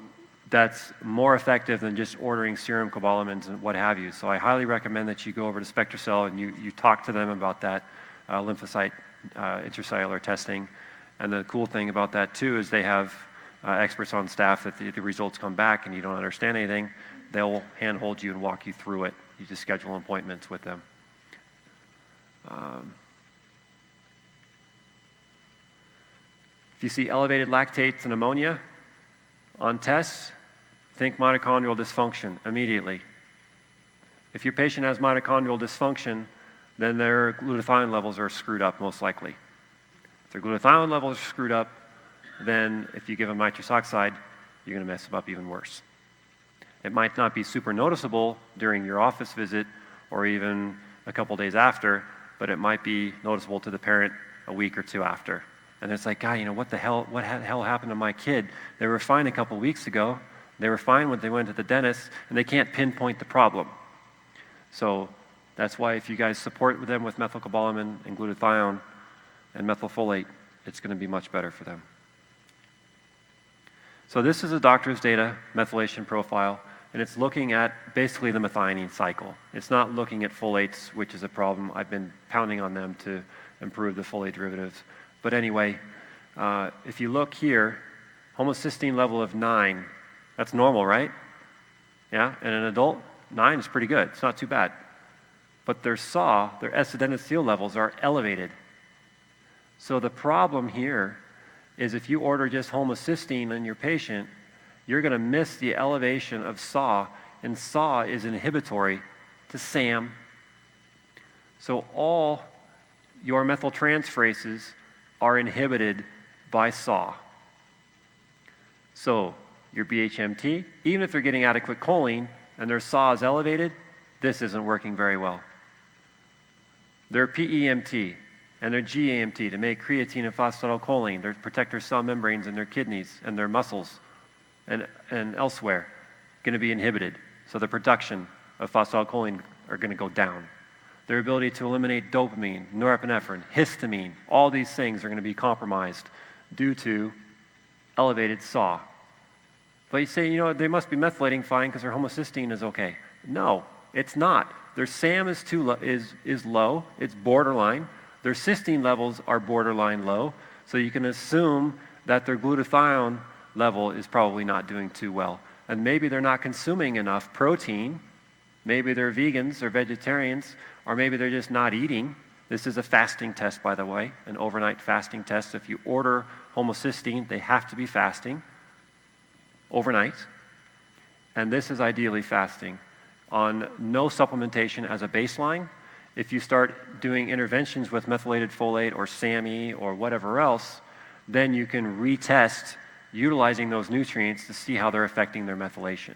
B: that's more effective than just ordering serum cobalamins and what have you. So I highly recommend that you go over to SpectraCell and you talk to them about that lymphocyte intracellular testing. And the cool thing about that too is they have experts on staff that the results come back and you don't understand anything, they'll handhold you and walk you through it. You just schedule appointments with them. If you see elevated lactates and ammonia on tests, think mitochondrial dysfunction immediately. If your patient has mitochondrial dysfunction, then their glutathione levels are screwed up most likely. If their glutathione levels are screwed up, then if you give them nitrous oxide, you're going to mess them up even worse. It might not be super noticeable during your office visit or even a couple days after, but it might be noticeable to the parent a week or two after. And it's like, God, what the hell happened to my kid? They were fine a couple weeks ago. They were fine when they went to the dentist, and they can't pinpoint the problem. So that's why if you guys support them with methylcobalamin and glutathione and methylfolate, it's going to be much better for them. So this is a doctor's data methylation profile, and it's looking at basically the methionine cycle. It's not looking at folates, which is a problem. I've been pounding on them to improve the folate derivatives. But anyway, if you look here, homocysteine level of 9, that's normal, right? Yeah, in an adult, 9 is pretty good. It's not too bad. But their SAW, their S-adenosine levels are elevated. So the problem here is if you order just homocysteine in your patient, you're going to miss the elevation of SAW, and SAW is inhibitory to SAM. So all your methyltransferases are inhibited by SAW. So your BHMT, even if they're getting adequate choline and their SAW is elevated, this isn't working very well. Their PEMT and their GAMT to make creatine and phosphatidylcholine, their protect their cell membranes in their kidneys and their muscles and elsewhere, going to be inhibited. So the production of phosphatidylcholine are going to go down. Their ability to eliminate dopamine, norepinephrine, histamine, all these things are going to be compromised due to elevated SAW. But you say, they must be methylating fine because their homocysteine is okay. No, it's not. Their SAM is low, it's borderline. Their cysteine levels are borderline low, so you can assume that their glutathione level is probably not doing too well. And maybe they're not consuming enough protein. Maybe they're vegans or vegetarians, or maybe they're just not eating. This is a fasting test, by the way, an overnight fasting test. If you order homocysteine, they have to be fasting overnight. And this is ideally fasting on no supplementation as a baseline. If you start doing interventions with methylated folate or SAMe or whatever else, then you can retest utilizing those nutrients to see how they're affecting their methylation.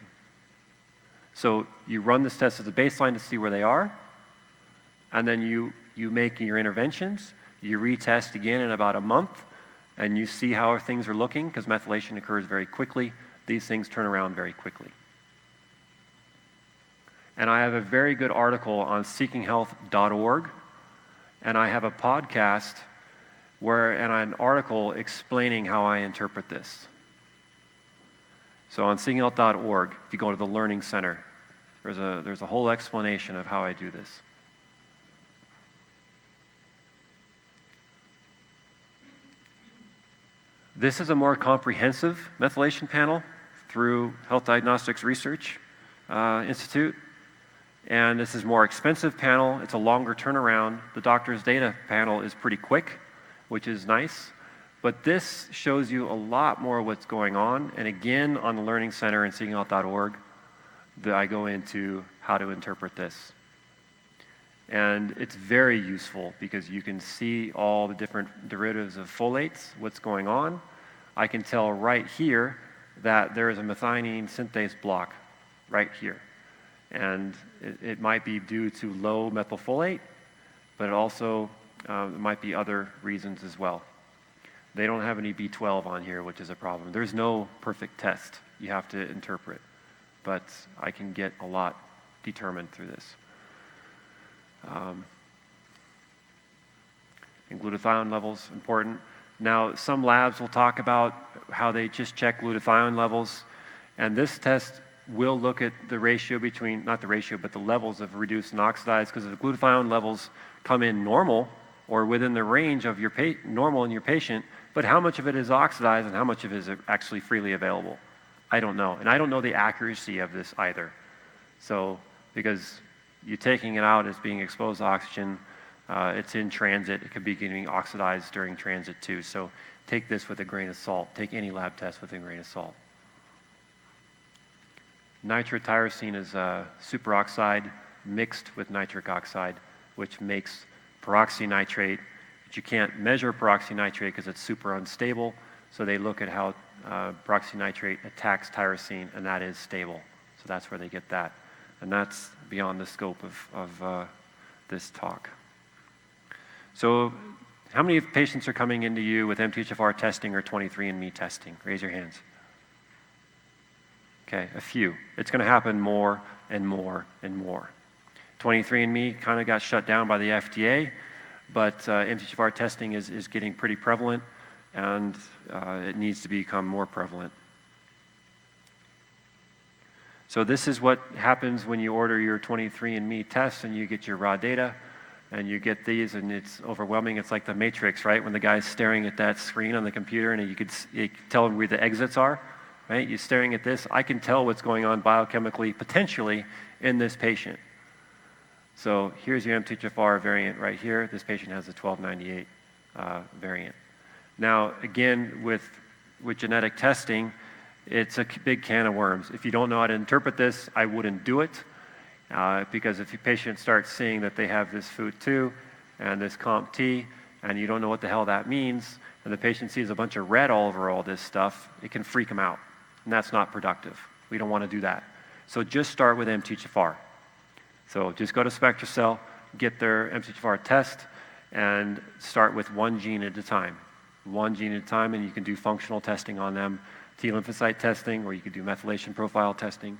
B: So you run this test as a baseline to see where they are, and then you make your interventions, you retest again in about a month, and you see how things are looking, because methylation occurs very quickly. These things turn around very quickly. And I have a very good article on seekinghealth.org, and I have a podcast and an article explaining how I interpret this. So on seekinghealth.org, if you go to the Learning Center, there's a whole explanation of how I do this. This is a more comprehensive methylation panel through Health Diagnostics Research Institute. And this is a more expensive panel. It's a longer turnaround. The doctor's data panel is pretty quick, which is nice. But this shows you a lot more of what's going on. And again, on the Learning Center and seekinghealth.org, I go into how to interpret this. And it's very useful because you can see all the different derivatives of folates, what's going on. I can tell right here that there is a methionine synthase block right here. And it might be due to low methylfolate, but it also might be other reasons as well. They don't have any B12 on here, which is a problem. There's no perfect test you have to interpret, but I can get a lot determined through this. And glutathione levels, important. Now, some labs will talk about how they just check glutathione levels, and this test will look at the ratio between, not the ratio, but the levels of reduced and oxidized, because if the glutathione levels come in normal or within the range of your normal in your patient, but how much of it is oxidized and how much of it is actually freely available? I don't know, and I don't know the accuracy of this either. So, because you're taking it out as being exposed to oxygen, it's in transit, it could be getting oxidized during transit too. So take this with a grain of salt. Take any lab test with a grain of salt. Nitrotyrosine is superoxide mixed with nitric oxide, which makes peroxynitrate. But you can't measure peroxynitrate because it's super unstable. So they look at how peroxynitrate attacks tyrosine, and that is stable. So that's where they get that. And that's beyond the scope of this talk. So how many patients are coming into you with MTHFR testing or 23andMe testing? Raise your hands. Okay, a few. It's going to happen more and more and more. 23andMe kind of got shut down by the FDA, but MTHFR testing is getting pretty prevalent, and it needs to become more prevalent. So this is what happens when you order your 23andMe test and you get your raw data, and you get these, and it's overwhelming. It's like the Matrix, right? When the guy's staring at that screen on the computer, and you could tell him where the exits are, right? You're staring at this. I can tell what's going on biochemically, potentially, in this patient. So here's your MTHFR variant right here. This patient has a 1298 variant. Now, again, with genetic testing, it's a big can of worms. If you don't know how to interpret this, I wouldn't do it. Because if your patient starts seeing that they have this FUT2 and this COMT, and you don't know what the hell that means, and the patient sees a bunch of red all over all this stuff, it can freak them out, and that's not productive. We don't want to do that. So just start with MTHFR. So just go to SpectraCell, get their MTHFR test, and start with one gene at a time. One gene at a time, and you can do functional testing on them, T lymphocyte testing, or you could do methylation profile testing.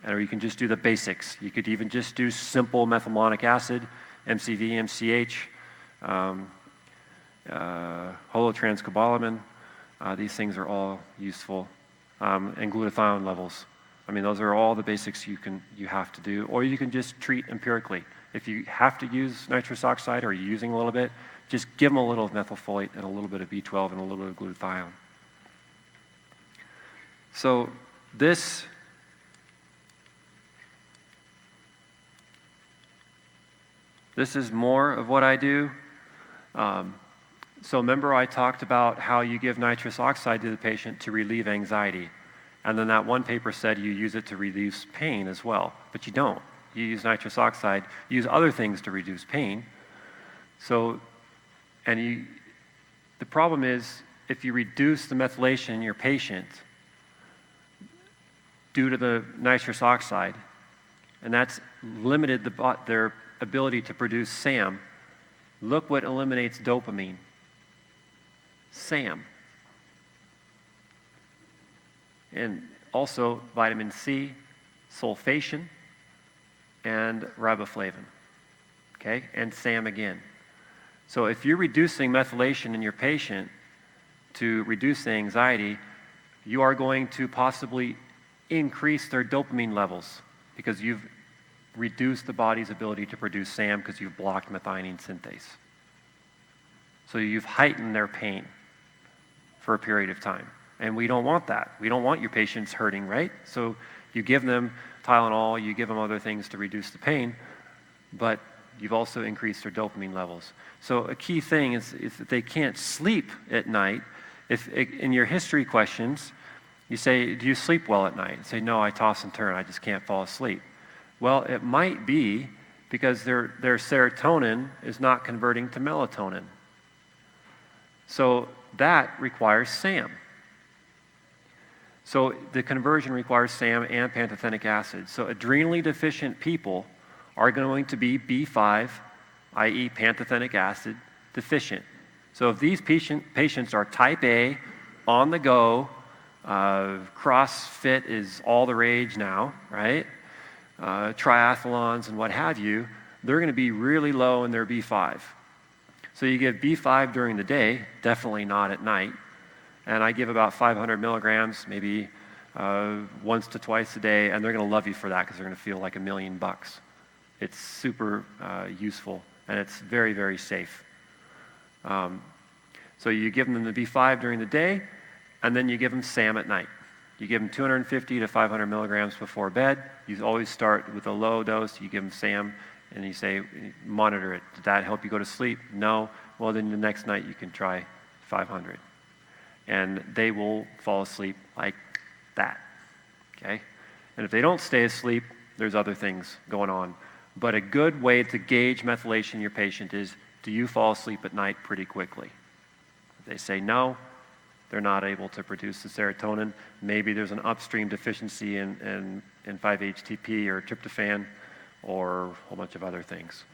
B: Or you can just do the basics. You could even just do simple methylmalonic acid, MCV, MCH, holotranscobalamin. These things are all useful. And glutathione levels. I mean, those are all the basics you have to do. Or you can just treat empirically. If you have to use nitrous oxide or you're using a little bit, just give them a little methylfolate and a little bit of B12 and a little bit of glutathione. So this is more of what I do. So remember I talked about how you give nitrous oxide to the patient to relieve anxiety. And then that one paper said you use it to reduce pain as well. But you don't. You use nitrous oxide. You use other things to reduce pain. So, the problem is if you reduce the methylation in your patient due to the nitrous oxide, and that's limited their ability to produce SAM. Look what eliminates dopamine. SAM. And also vitamin C, sulfation, and riboflavin. Okay? And SAM again. So if you're reducing methylation in your patient to reduce the anxiety, you are going to possibly increase their dopamine levels because you've reduced the body's ability to produce SAM because you've blocked methionine synthase. So you've heightened their pain for a period of time. And we don't want that. We don't want your patients hurting, right? So you give them Tylenol, you give them other things to reduce the pain, but you've also increased their dopamine levels. So a key thing is that they can't sleep at night. If in your history questions, you say, do you sleep well at night? And say, no, I toss and turn, I just can't fall asleep. Well, it might be because their serotonin is not converting to melatonin. So that requires SAM. So the conversion requires SAM and pantothenic acid. So adrenally deficient people are going to be B5, i.e. pantothenic acid, deficient. So if these patients are type A, on the go, CrossFit is all the rage now, right? Triathlons and what have you, they're going to be really low in their B5. So you give B5 during the day, definitely not at night. And I give about 500 milligrams, maybe once to twice a day, and they're going to love you for that because they're going to feel like $1 million. It's super useful, and it's very, very safe. So you give them the B5 during the day, and then you give them SAM at night. You give them 250 to 500 milligrams before bed. You always start with a low dose. You give them SAM, and you say, monitor it. Did that help you go to sleep? No. Well, then the next night you can try 500. And they will fall asleep like that, okay? And if they don't stay asleep, there's other things going on. But a good way to gauge methylation in your patient is, do you fall asleep at night pretty quickly? If they say no, they're not able to produce the serotonin. Maybe there's an upstream deficiency in 5-HTP or tryptophan or a whole bunch of other things.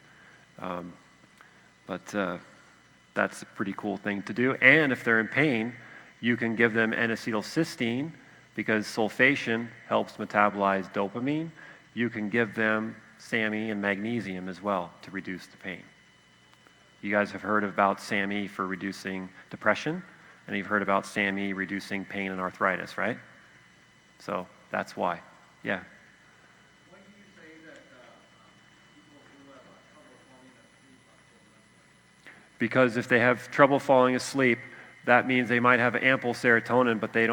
B: But that's a pretty cool thing to do. And if they're in pain, you can give them N-acetylcysteine because sulfation helps metabolize dopamine. You can give them SAMe and magnesium as well to reduce the pain. You guys have heard about SAMe for reducing depression, and you've heard about SAMe reducing pain and arthritis, right? So that's why. Yeah.
C: Why do you say that people who have trouble falling asleep are so methylate?
B: Because if they have trouble falling asleep, that means they might have ample serotonin, but they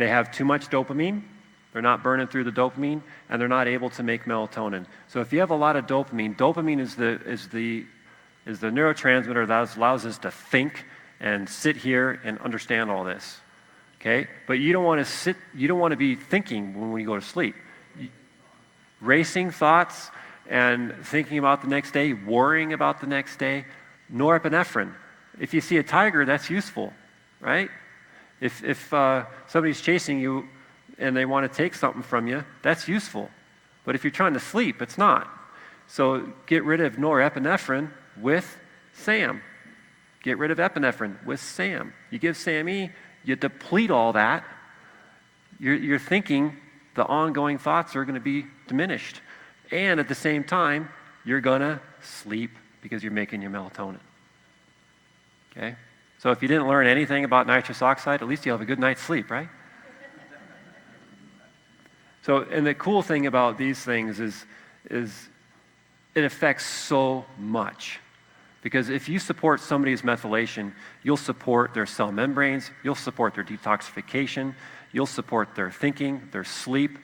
B: have too much dopamine. They're not burning through the dopamine, and they're not able to make melatonin. So if you have a lot of dopamine is the neurotransmitter that allows us to think and sit here and understand all this. Okay? But you don't want to be thinking when you go to sleep. Racing thoughts and thinking about the next day, worrying about the next day. Norepinephrine. If you see a tiger, that's useful, right? If somebody's chasing you and they want to take something from you, that's useful. But if you're trying to sleep, it's not. So get rid of norepinephrine with SAM. Get rid of epinephrine with SAM. You give SAMe, you deplete all that. You're thinking the ongoing thoughts are going to be diminished. And at the same time, you're going to sleep because you're making your melatonin. Okay? So if you didn't learn anything about nitrous oxide, at least you'll have a good night's sleep, right? So, and the cool thing about these things is it affects so much. Because if you support somebody's methylation, you'll support their cell membranes, you'll support their detoxification, you'll support their thinking, their sleep,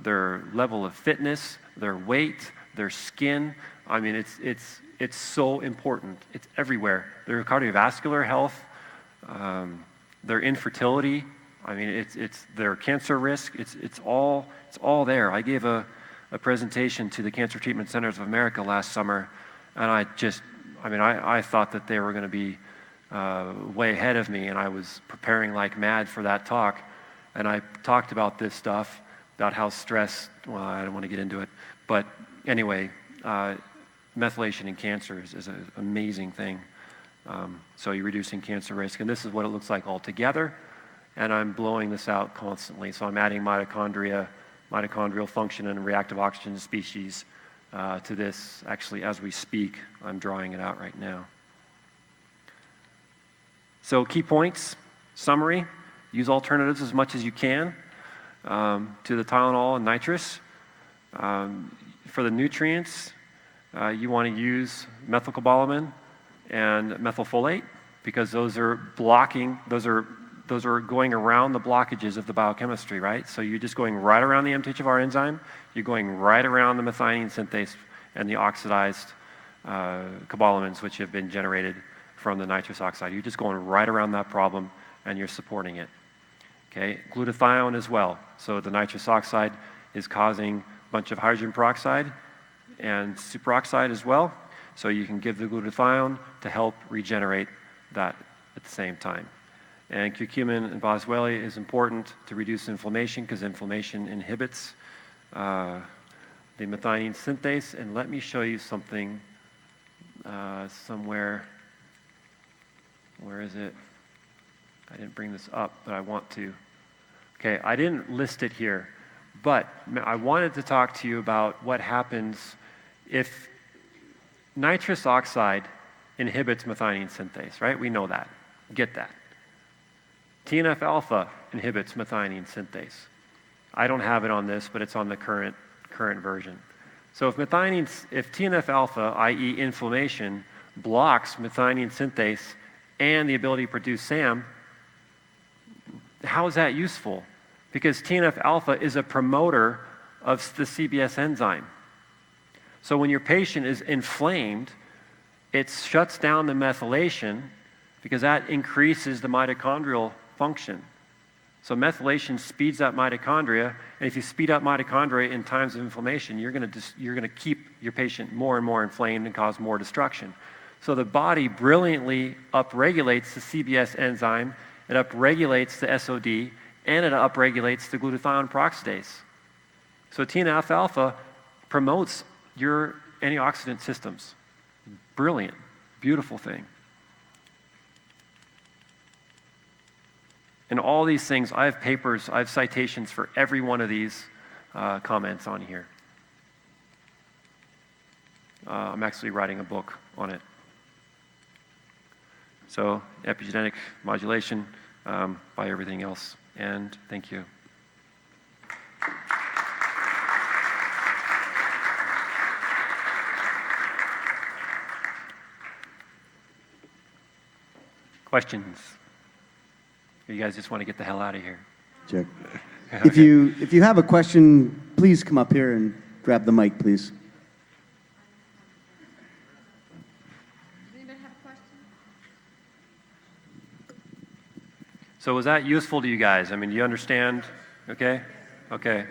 B: their level of fitness, their weight, their skin. I mean, it's so important. It's everywhere. Their cardiovascular health, their infertility. I mean, it's their cancer risk. It's all there. I gave a presentation to the Cancer Treatment Centers of America last summer, and I thought that they were going to be way ahead of me, and I was preparing like mad for that talk, and I talked about this stuff, about how stress. Well, I don't want to get into it, but anyway. Methylation in cancer is an amazing thing. So you're reducing cancer risk. And this is what it looks like altogether. And I'm blowing this out constantly. So I'm adding mitochondrial function and reactive oxygen species to this. Actually, as we speak, I'm drawing it out right now. So key points, summary, use alternatives as much as you can to the Tylenol and nitrous. For the nutrients, you want to use methylcobalamin and methylfolate because those are going around the blockages of the biochemistry, right? So you're just going right around the MTHFR enzyme, you're going right around the methionine synthase and the oxidized cobalamins which have been generated from the nitrous oxide. You're just going right around that problem and you're supporting it. Okay, glutathione as well. So the nitrous oxide is causing a bunch of hydrogen peroxide and superoxide as well. So you can give the glutathione to help regenerate that at the same time. And curcumin and boswellia is important to reduce inflammation because inflammation inhibits the methionine synthase. And let me show you something somewhere. Where is it? I didn't bring this up, but I want to. Okay, I didn't list it here, but I wanted to talk to you about what happens if nitrous oxide inhibits methionine synthase, right? We know that. Get that. TNF-alpha inhibits methionine synthase. I don't have it on this, but it's on the current version. So if TNF-alpha, i.e. inflammation, blocks methionine synthase and the ability to produce SAM, how is that useful? Because TNF-alpha is a promoter of the CBS enzyme. So when your patient is inflamed, it shuts down the methylation because that increases the mitochondrial function. So methylation speeds up mitochondria, and if you speed up mitochondria in times of inflammation, you're going to keep your patient more and more inflamed and cause more destruction. So the body brilliantly upregulates the CBS enzyme, it upregulates the SOD, and it upregulates the glutathione peroxidase. So TNF-alpha promotes your antioxidant systems. Brilliant, beautiful thing. And all these things, I have papers, I have citations for every one of these comments on here. I'm actually writing a book on it. So epigenetic modulation by everything else. And thank you. Questions? Or you guys just want to get the hell out of here?
A: Check. If you have a question, please come up here and grab the mic, please.
D: Does anybody have a question?
B: So was that useful to you guys? I mean, do you understand? Okay? Okay.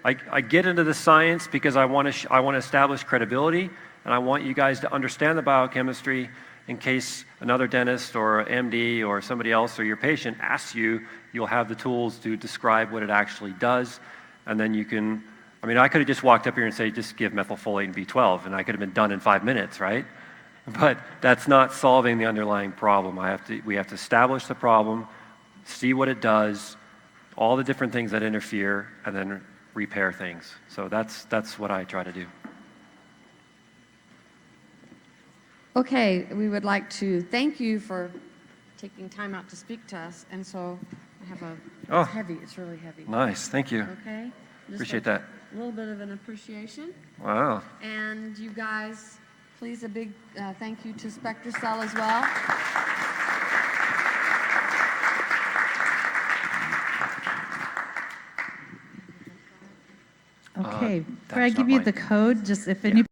B: I get into the science because I want to establish credibility, and I want you guys to understand the biochemistry in case another dentist or MD or somebody else or your patient asks you, you'll have the tools to describe what it actually does, and then you can, I mean, I could have just walked up here and say, just give methylfolate and B12, and I could have been done in 5 minutes, right? But that's not solving the underlying problem. We have to establish the problem, see what it does, all the different things that interfere, and then repair things. So that's what I try to do.
D: Okay, we would like to thank you for taking time out to speak to us. And so I have it's heavy, it's really heavy.
B: Nice, thank you.
D: Okay? Just
B: Appreciate that.
D: A little bit of an appreciation.
B: Wow.
D: And you guys, please a big thank you to SpectraCell as well.
E: Okay, before I give you the code, just if anybody